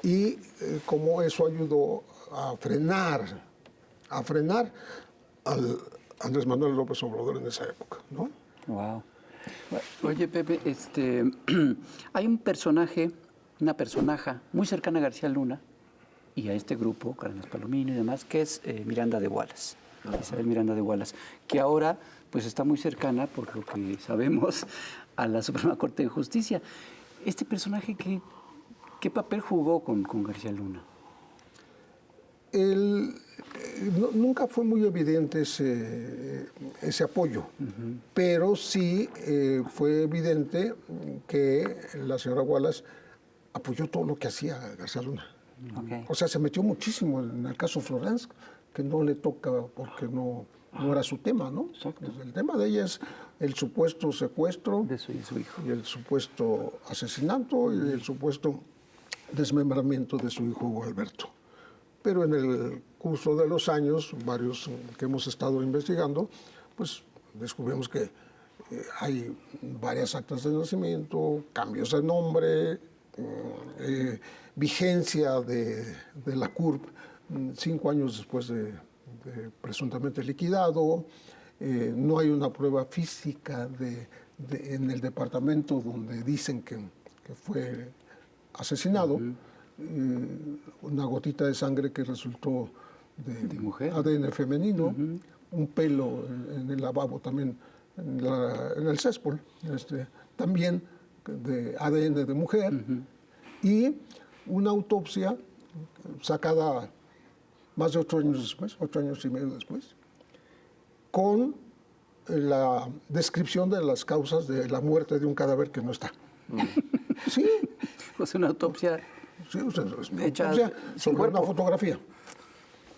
Y cómo eso ayudó a frenar al Andrés Manuel López Obrador en esa época, ¿no? Wow. Oye, Pepe, hay un personaje, una personaja muy cercana a García Luna y a este grupo, Cárdenas Palomino y demás, que es Miranda de Wallace, Isabel Miranda de Wallace, que ahora pues está muy cercana, por lo que sabemos, a la Suprema Corte de Justicia. Este personaje, ¿qué papel jugó con García Luna? Nunca fue muy evidente ese apoyo, pero sí fue evidente que la señora Wallace apoyó todo lo que hacía García Luna. Okay. O sea, se metió muchísimo en el caso Florence, que no le toca porque no era su tema, ¿no? El tema de ella es el supuesto secuestro De su hijo. y el supuesto asesinato y el supuesto desmembramiento de su hijo Alberto. Pero en el curso de los años, varios que hemos estado investigando, pues descubrimos que hay varias actas de nacimiento, cambios de nombre, vigencia de la CURP 5 años después de presuntamente liquidado, no hay una prueba física en el departamento donde dicen que fue asesinado, una gotita de sangre que resultó de mujer. ADN femenino, un pelo en el lavabo también, en el céspol, también de ADN de mujer, y una autopsia sacada más de 8 años después, 8 años y medio después, con la descripción de las causas de la muerte de un cadáver que no está. Sí, Pues una autopsia sí, o sea, es una hecha autopsia sin sobre cuerpo. una fotografía.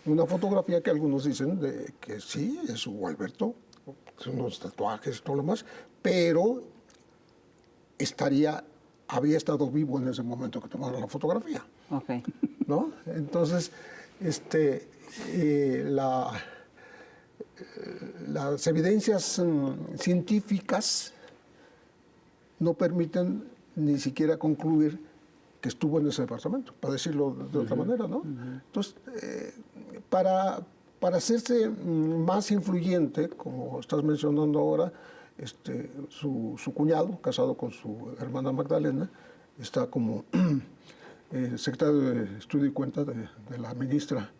Una fotografía que algunos dicen de que sí, es Hugo Alberto, son unos tatuajes y todo lo más, pero había estado vivo en ese momento que tomaron la fotografía, Ok. ¿no? Entonces, las evidencias científicas no permiten ni siquiera concluir que estuvo en ese departamento, para decirlo de otra manera, ¿no? Entonces, para hacerse más influyente, como estás mencionando ahora, su cuñado, casado con su hermana Magdalena, está como secretario de Estudio y Cuenta de la ministra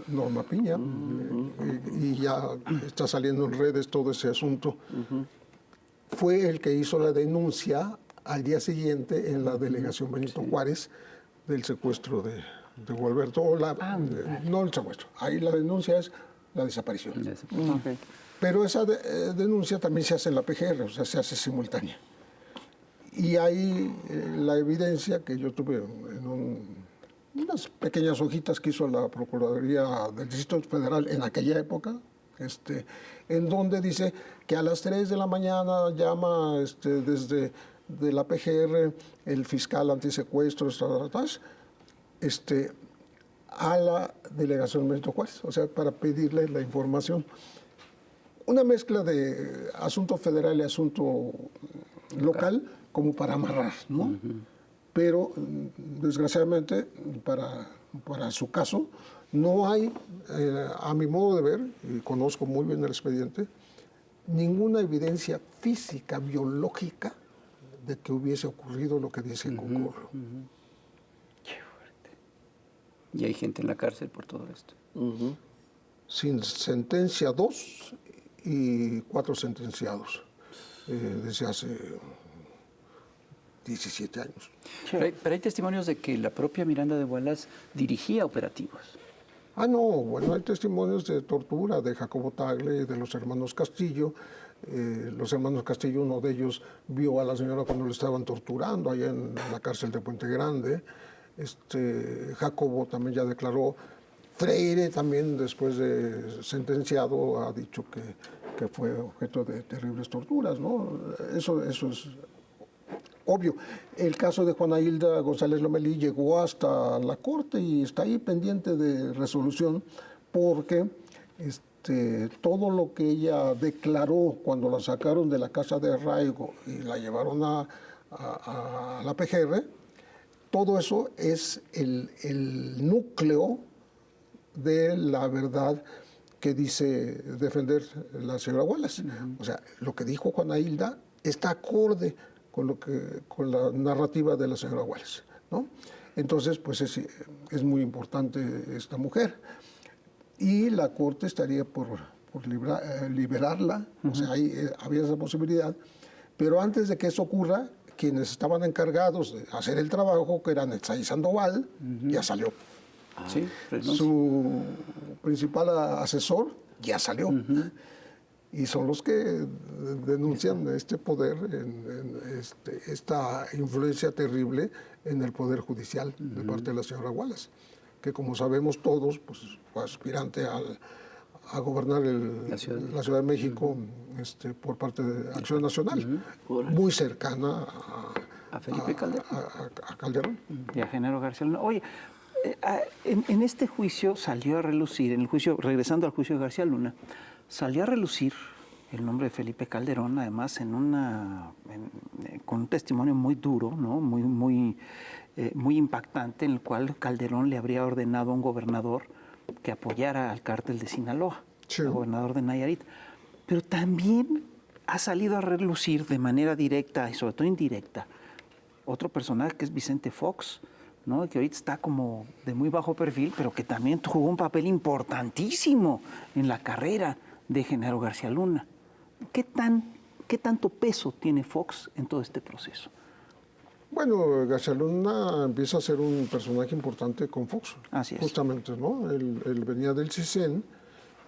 Norma Piña, y ya está saliendo en redes todo ese asunto. Fue el que hizo la denuncia al día siguiente en la delegación Benito Juárez del secuestro de Gualberto, no el secuestro, ahí la denuncia es la desaparición. Ok. Pero esa denuncia también se hace en la PGR, o sea, se hace simultánea. Y ahí la evidencia que yo tuve en unas pequeñas hojitas que hizo la Procuraduría del Distrito Federal en aquella época, en donde dice que a las 3 de la mañana llama desde de la PGR el fiscal antisecuestros a la delegación Benito Juárez, o sea, para pedirle la información. Una mezcla de asunto federal y asunto local, como para amarrar, ¿no? Pero, desgraciadamente, para su caso, no hay, a mi modo de ver, y conozco muy bien el expediente, ninguna evidencia física, biológica, de que hubiese ocurrido lo que dice que ocurrió. Qué fuerte. Y hay gente en la cárcel por todo esto. Sin sentencia 2 y 4 sentenciados desde hace 17 años. Pero hay testimonios de que la propia Miranda de Wallace dirigía operativos. Ah, no, bueno, hay testimonios de tortura de Jacobo Tagle, de los hermanos Castillo. Los hermanos Castillo, uno de ellos vio a la señora cuando le estaban torturando allá en la cárcel de Puente Grande. Jacobo también ya declaró. Freire también, después de sentenciado, ha dicho que fue objeto de terribles torturas, ¿no? Eso es obvio. El caso de Juana Hilda González Lomelí llegó hasta la corte y está ahí pendiente de resolución porque todo lo que ella declaró cuando la sacaron de la casa de arraigo y la llevaron a la PGR, todo eso es el núcleo de la verdad que dice defender la señora Wallace. O sea, lo que dijo Juana Hilda está acorde con la narrativa de la señora Wallace, ¿no? Entonces, pues es muy importante esta mujer. Y la Corte estaría por liberarla, o sea, había esa posibilidad. Pero antes de que eso ocurra, quienes estaban encargados de hacer el trabajo, que eran Etsaí Sandoval, ya salió. Sí, Su principal asesor ya salió. Y son los que denuncian este poder, esta influencia terrible en el Poder Judicial de parte de la señora Wallace, que como sabemos todos, pues fue aspirante a gobernar la Ciudad de México por parte de Acción Nacional, muy cercana a Felipe Calderón. A Calderón. Y a Genaro García Luna. Oye, en este juicio salió a relucir, regresando al juicio de García Luna, salió a relucir el nombre de Felipe Calderón, además con un testimonio muy duro, ¿no? muy impactante, en el cual Calderón le habría ordenado a un gobernador que apoyara al cártel de Sinaloa, el gobernador de Nayarit. Pero también ha salido a relucir de manera directa y sobre todo indirecta otro personaje que es Vicente Fox, ¿no? Que ahorita está como de muy bajo perfil, pero que también jugó un papel importantísimo en la carrera de Genaro García Luna. ¿Qué tanto peso tiene Fox en todo este proceso? Bueno, García Luna empieza a ser un personaje importante con Fox. Así es. Justamente, ¿no? Él venía del CISEN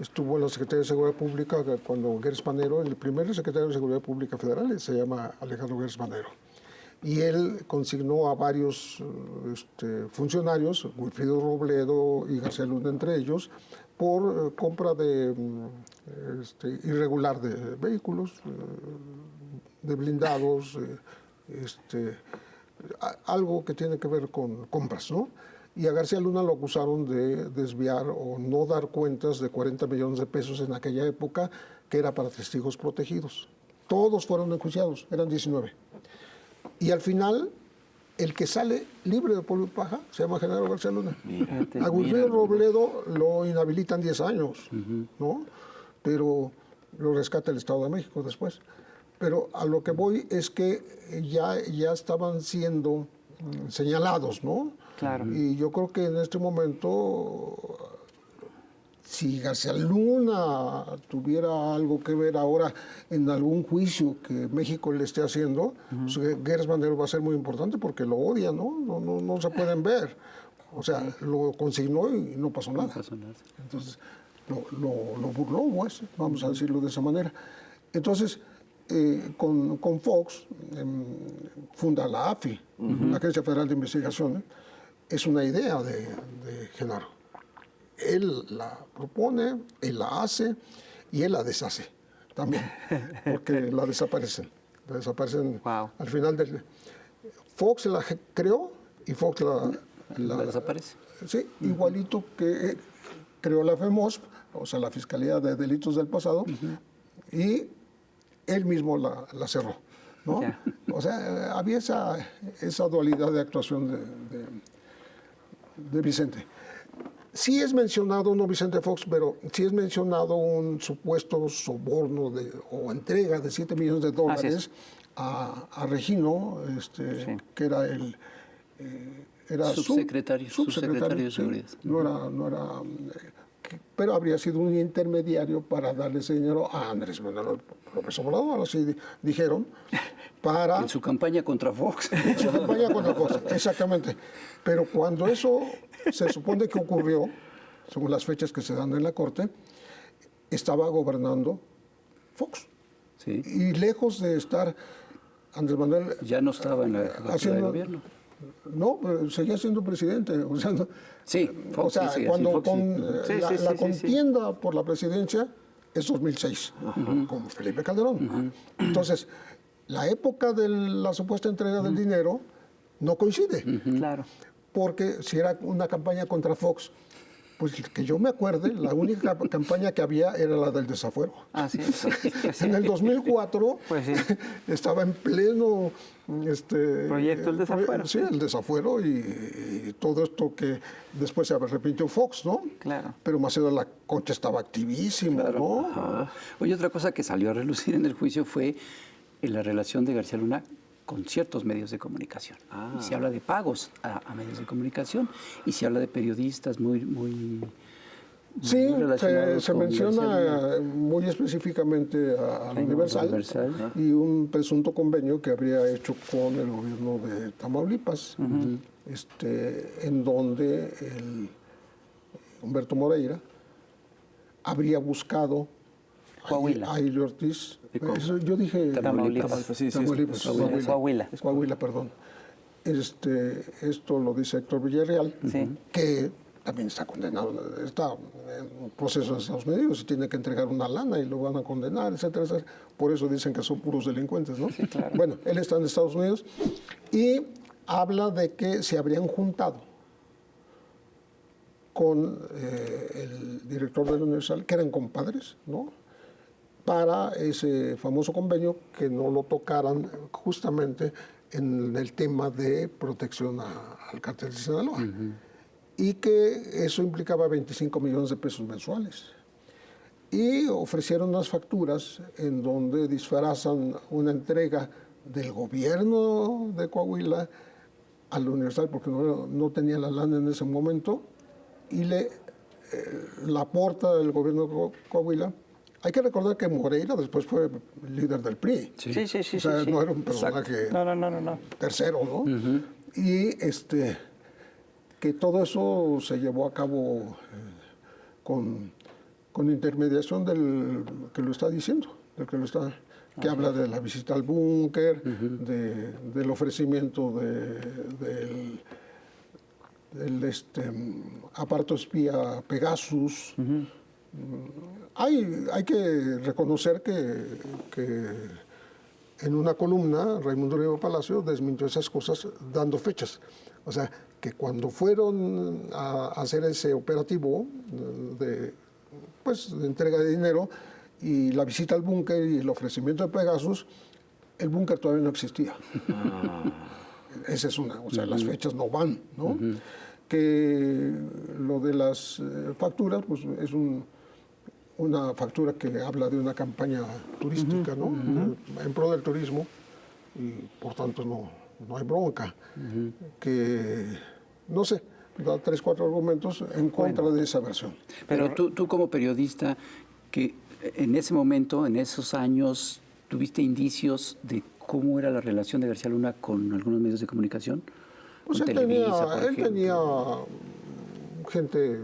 estuvo en la Secretaría de Seguridad Pública cuando Gers Manero, el primer secretario de Seguridad Pública Federal, se llama Alejandro Gers Manero. Y él consignó a varios funcionarios, Wilfrido Robledo y García Luna entre ellos, por compra irregular de vehículos, de blindados, algo que tiene que ver con compras, ¿no? Y a García Luna lo acusaron de desviar o no dar cuentas de 40 millones de pesos en aquella época, que era para testigos protegidos. Todos fueron enjuiciados, eran 19. Y al final, el que sale libre de polvo y paja se llama Genaro García Luna. A Wilfrido Robledo lo inhabilitan 10 años, ¿no? Pero lo rescata el Estado de México después. Pero a lo que voy es que ya estaban siendo señalados, ¿no? Claro. Y yo creo que en este momento, si García Luna tuviera algo que ver ahora en algún juicio que México le esté haciendo, pues Gers Manero va a ser muy importante porque lo odian, ¿no? No se pueden ver. O sea, lo consignó y no pasó nada. No pasó nada. Entonces, lo burló, pues, vamos a decirlo de esa manera. Entonces, con Fox funda la AFI, la Agencia Federal de Investigación. Es una idea de Genaro. Él la propone, él la hace y él la deshace también, porque la desaparecen. La desaparecen al final del... Fox la creó y Fox la desaparece. Sí, igualito que creó la FEMOSP, o sea, la Fiscalía de Delitos del Pasado, y él mismo la cerró, ¿no? O sea, había esa dualidad de actuación de Vicente. Sí es mencionado, no Vicente Fox, pero sí es mencionado un supuesto soborno o entrega de $7 millones a Regino, que era el... era subsecretario de Seguridad. Sí, no era, pero habría sido un intermediario para darle ese dinero a Andrés Manuel López Obrador, así dijeron, para... En su campaña contra Fox. En su campaña contra Fox, exactamente. Pero cuando eso se supone que ocurrió, según las fechas que se dan en la Corte, estaba gobernando Fox. Sí. Y lejos de estar Andrés Manuel... Ya no estaba en la jefatura de gobierno. No, pero seguía siendo presidente. O sea, sí, Fox, o sea, sí, cuando sí, la contienda por la presidencia es 2006, con Felipe Calderón. Entonces, la época de la supuesta entrega del dinero no coincide. Claro. Porque si era una campaña contra Fox, pues que yo me acuerde, la única campaña que había era la del desafuero. Así es. En el 2004 pues sí. estaba en pleno proyecto el desafuero. Sí, el desafuero y todo esto que después se arrepintió Fox, ¿no? Claro. Pero Macedo de la Concha estaba activísimo, ¿no? Ajá. Oye, otra cosa que salió a relucir en el juicio fue la relación de García Luna con ciertos medios de comunicación. Y se habla de pagos a medios de comunicación y se habla de periodistas muy sí, relacionados se con menciona muy específicamente a la Universal y un presunto convenio que habría hecho con el gobierno de Tamaulipas, en donde Humberto Moreira habría buscado a Ilio Ortiz. Yo dije Tamaulipas. Coahuila, perdón. Esto lo dice Héctor Villarreal, que también está condenado, está en proceso en Estados Unidos y tiene que entregar una lana y lo van a condenar, etcétera, etcétera. Por eso dicen que son puros delincuentes, ¿no? Sí, claro. Bueno, él está en Estados Unidos y habla de que se habrían juntado con el director de la Universal, que eran compadres, ¿no? Para ese famoso convenio que no lo tocaran justamente en el tema de protección al cártel de Sinaloa. Y que eso implicaba 25 millones de pesos mensuales. Y ofrecieron unas facturas en donde disfrazan una entrega del gobierno de Coahuila a la Universal, porque no tenía la lana en ese momento, y la aporta el gobierno de Coahuila. Hay que recordar que Moreira después fue líder del PRI. Sí. O sea, no era un personaje tercero, ¿no? Y que todo eso se llevó a cabo con con intermediación del que lo está diciendo, del que lo está, que habla de la visita al búnker, del ofrecimiento del aparato espía Pegasus. Hay que reconocer que en una columna Raimundo Riva Palacio desmintió esas cosas dando fechas. O sea, que cuando fueron a hacer ese operativo de entrega de dinero y la visita al búnker y el ofrecimiento de Pegasus, el búnker todavía no existía. Esa es una, o sea, las fechas no van, ¿no? Que lo de las facturas, pues es una factura que habla de una campaña turística, ¿no? En pro del turismo, y por tanto no hay bronca. Que, no sé, da 3, 4 argumentos en contra de esa versión. Pero tú como periodista, que en ese momento, en esos años, ¿tuviste indicios de cómo era la relación de García Luna con algunos medios de comunicación? Pues Con él Televisa, tenía gente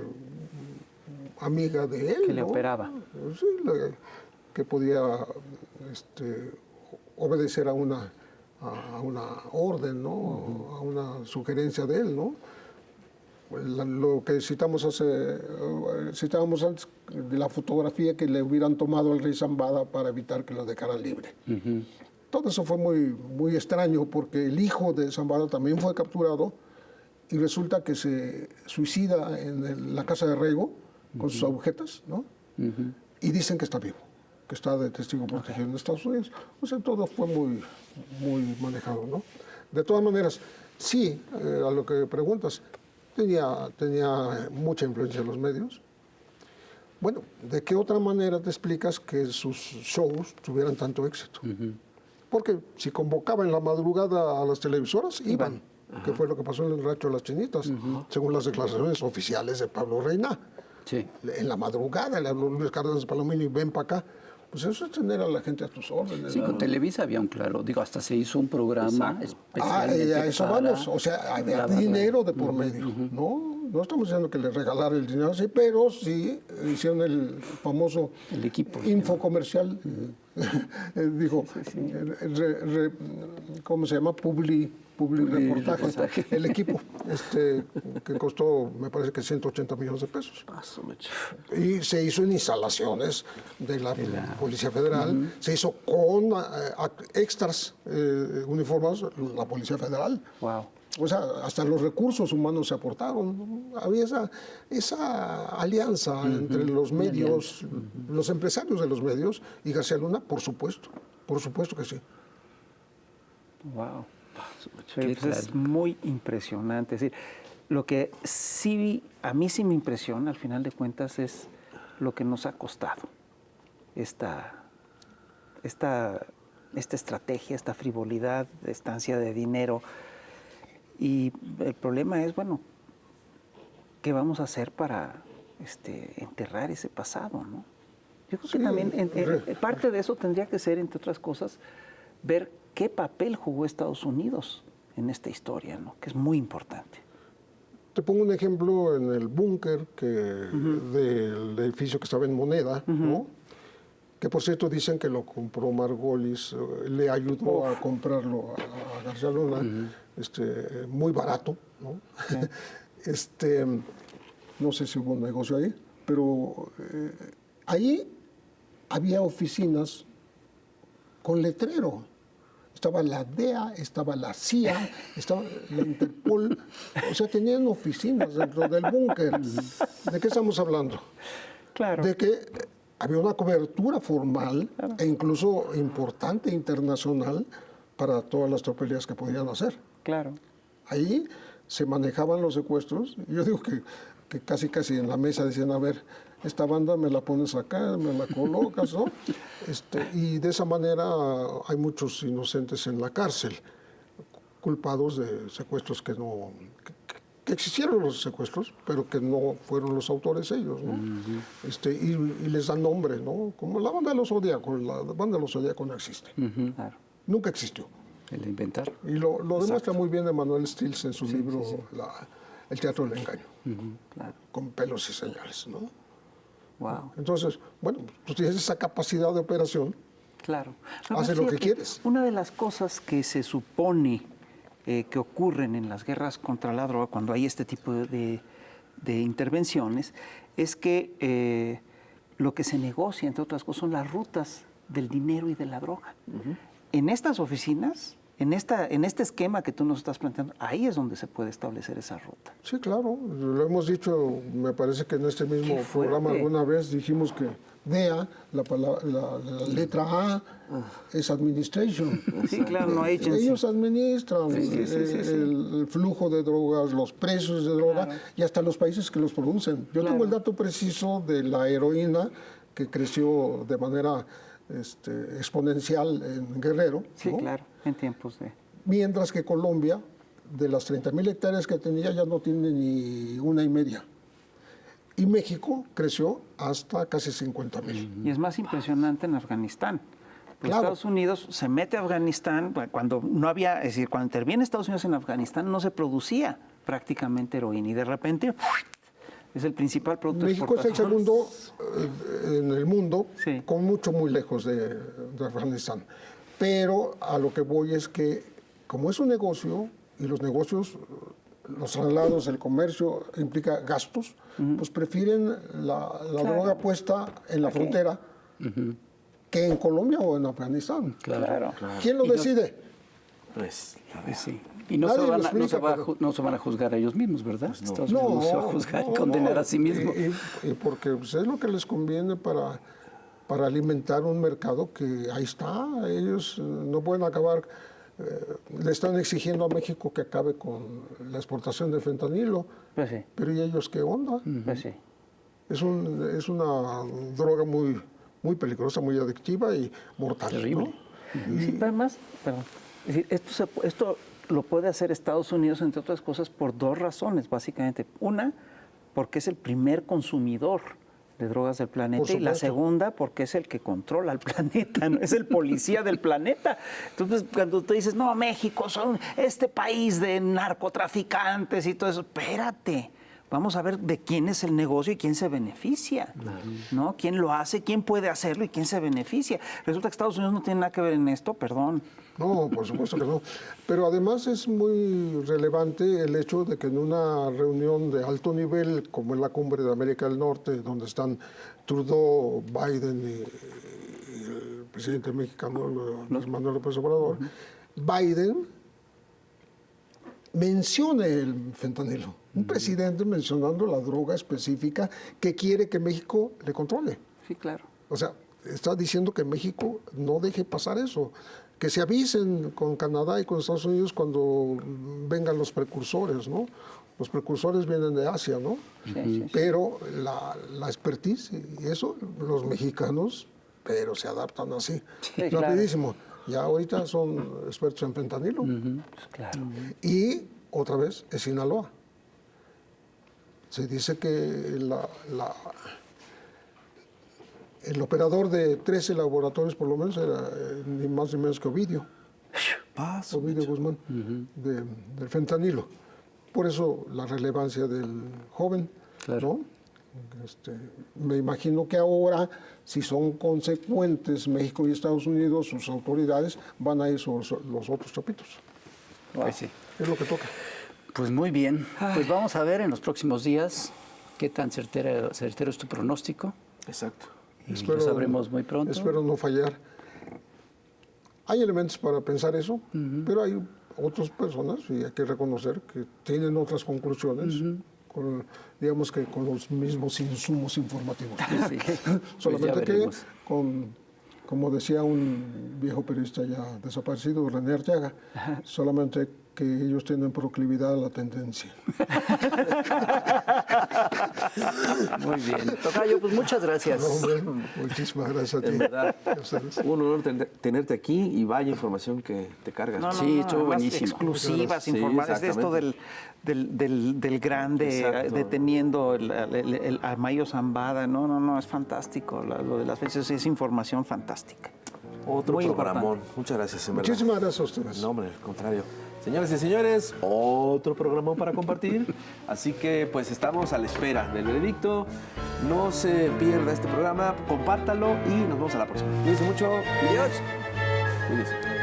amiga de él, Que le ¿no? operaba. Sí, que podía obedecer a una orden, ¿no? A una sugerencia de él, ¿no? Lo que citábamos antes de la fotografía que le hubieran tomado al rey Zambada para evitar que lo dejaran libre. Todo eso fue muy, muy extraño porque el hijo de Zambada también fue capturado y resulta que se suicida en la casa de Rego con sus agujetas, ¿no? Y dicen que está vivo, que está de testigo protegido en Estados Unidos. O sea, todo fue muy, muy manejado, ¿no? De todas maneras, sí, a lo que preguntas, tenía mucha influencia en los medios. Bueno, ¿de qué otra manera te explicas que sus shows tuvieran tanto éxito? Porque si convocaba en la madrugada a las televisoras, iban, que fue lo que pasó en el Rancho de las Chinitas, según las declaraciones oficiales de Pablo Reina. Sí. En la madrugada le habló Luis Cárdenas Palomino y ven para acá. Pues eso es tener a la gente a tus órdenes. Sí, con Televisa había un claro, hasta se hizo un programa especialmente a eso para vamos, o sea, había dinero de por medio, ¿no? No estamos diciendo que le regalara el dinero así, pero sí hicieron el famoso el equipo, infocomercial, dijo, ¿cómo se llama? Publi reportaje, el equipo, que costó, me parece que 180 millones de pesos. Y se hizo en instalaciones de la Policía Federal, se hizo con extras uniformados, la Policía Federal. Wow. O sea, hasta los recursos humanos se aportaron. Había esa alianza entre los medios, los empresarios de los medios y García Luna, por supuesto que sí. Wow. Pues es muy impresionante. Es decir, lo que sí, a mí sí me impresiona, al final de cuentas, es lo que nos ha costado esta estrategia, esta frivolidad, esta ansia de dinero. Y el problema es, bueno, ¿qué vamos a hacer para enterrar ese pasado, ¿no? Yo creo que también parte de eso tendría que ser, entre otras cosas, ver qué papel jugó Estados Unidos en esta historia, ¿no? Que es muy importante. Te pongo un ejemplo en el búnker del edificio que estaba en Moneda, ¿no? Que por cierto dicen que lo compró Margolis, le ayudó a comprarlo a García Luna, muy barato, ¿no? No sé si hubo un negocio ahí, pero ahí había oficinas con letrero. Estaba la DEA, estaba la CIA, estaba la Interpol, o sea, tenían oficinas dentro del búnker. ¿De qué estamos hablando? Claro. De que había una cobertura formal e incluso importante internacional para todas las tropelías que podían hacer. Claro. Ahí se manejaban los secuestros. Yo digo que casi en la mesa decían, a ver, esta banda me la pones acá, me la colocas, ¿no? Y de esa manera hay muchos inocentes en la cárcel, culpados de secuestros que existieron los secuestros, pero que no fueron los autores ellos, ¿no? Y les dan nombre, ¿no? Como la banda de los Zodíacos. La banda de los Zodíacos no existe. Claro. Nunca existió. El de inventar. Y lo demuestra muy bien Emanuel Stills en su libro El teatro del engaño, Claro. con pelos y señales, ¿no? Wow. Entonces, bueno, tú tienes esa capacidad de operación. Claro. Hace lo que quieres. Una de las cosas que se supone que ocurren en las guerras contra la droga, cuando hay este tipo de intervenciones, es que lo que se negocia, entre otras cosas, son las rutas del dinero y de la droga. En estas oficinas, en este esquema que tú nos estás planteando, ahí es donde se pude establecer esa ruta. Sí, claro, lo hemos dicho, me parece que en este mismo programa alguna vez dijimos que DEA, la letra A, es administration. Sí, claro, no agency. Ellos administran el flujo de drogas, los precios de droga y hasta los países que los producen. Yo tengo el dato preciso de la heroína que creció de manera exponencial en Guerrero. Sí, ¿no? claro, en tiempos de... Mientras que Colombia, de las 30,000 hectáreas que tenía, ya no tiene ni 1,5. Y México creció hasta casi 50,000. Y es más impresionante en Afganistán. Claro. Estados Unidos se mete a Afganistán cuando no había, es decir, cuando interviene Estados Unidos en Afganistán no se producía prácticamente heroína y de repente es el principal producto de México es el exportación. segundo en el mundo, Sí. con mucho, muy lejos de Afganistán. Pero a lo que voy es que, como es un negocio, y los negocios, los traslados, el comercio implica gastos, pues prefieren la droga puesta en la frontera que en Colombia o en Afganistán. Claro. ¿Quién lo decide? Pues, Sí. Y no Nadie se, lo van a, explica, pero- no se van a juzgar a ellos mismos, ¿verdad? Estados No, Unidos se va a juzgar y condenar a sí mismo. Y porque pues, es lo que les conviene para alimentar un mercado que ahí está. Ellos no pueden acabar, le están exigiendo a México que acabe con la exportación de fentanilo. Pues sí, Pero ¿y ellos qué onda? pues sí. Es una droga muy, muy peligrosa, muy adictiva y mortal. Terrible. ¿no? Sí, pero además, perdón, es decir, esto lo puede hacer Estados Unidos, entre otras cosas, por dos razones, básicamente. Una, porque es el primer consumidor de drogas del planeta, Por y la supuesto. segunda, porque es el que controla el planeta, ¿no? Es el policía del planeta. Entonces, cuando tú dices, no, México son este país de narcotraficantes y todo eso, espérate. Vamos a ver de quién es el negocio y quién se beneficia, ¿no? ¿Quién lo hace, quién puede hacerlo y quién se beneficia? Resulta que Estados Unidos no tiene nada que ver en esto, perdón. No, por supuesto que no. Pero además es muy relevante el hecho de que en una reunión de alto nivel, como es la Cumbre de América del Norte, donde están Trudeau, Biden y el presidente mexicano, Luis Manuel López Obrador, Biden menciona el fentanilo. Un presidente mencionando la droga específica que quiere que México le controle. Sí, claro. O sea, está diciendo que México no deje pasar eso. Que se avisen con Canadá y con Estados Unidos cuando vengan los precursores, ¿no? Los precursores vienen de Asia, ¿no? Sí. Pero la expertise y eso, los mexicanos, pero se adaptan así. Sí, Rapidísimo. Ya ahorita son expertos en fentanilo. Pues claro. Y otra vez es Sinaloa. Se dice que el operador de 13 laboratorios, por lo menos, era ni más ni menos que Ovidio. Ovidio Guzmán, del fentanilo. Por eso la relevancia del joven, ¿no? Me imagino que ahora, si son consecuentes México y Estados Unidos, sus autoridades van a ir sobre los otros chapitos. Pues sí. Es lo que toca. Pues muy bien. Pues vamos a ver en los próximos días qué tan certero es tu pronóstico. exacto. Y lo sabremos muy pronto. Espero no fallar. Hay elementos para pensar eso, pero hay otras personas, y hay que reconocer, que tienen otras conclusiones, digamos que con los mismos insumos informativos. Sí. Solamente Pues ya que, veremos. como decía un viejo periodista ya desaparecido, René Arteaga, solamente que ellos tienen proclividad a la tendencia. Muy bien. Tocayo, pues muchas gracias. No, hombre, muchísimas gracias a ti. En verdad, A ustedes. un honor tenerte aquí y vaya información que te cargas. Sí, estuvo además, buenísimo. exclusivas, Sí, informadas de esto exactamente. del grande, Exacto. deteniendo a Mayo Zambada. No, es fantástico. Lo de las fechas es información fantástica. Otro Muy programón. Muchas gracias, en verdad. Muchísimas gracias a ustedes. No, hombre, al contrario. Señoras y señores, otro programón para compartir. Así que pues estamos a la espera del veredicto. No se pierda este programa, compártalo y nos vemos a la próxima. Cuídense mucho. Adiós. Cuídense.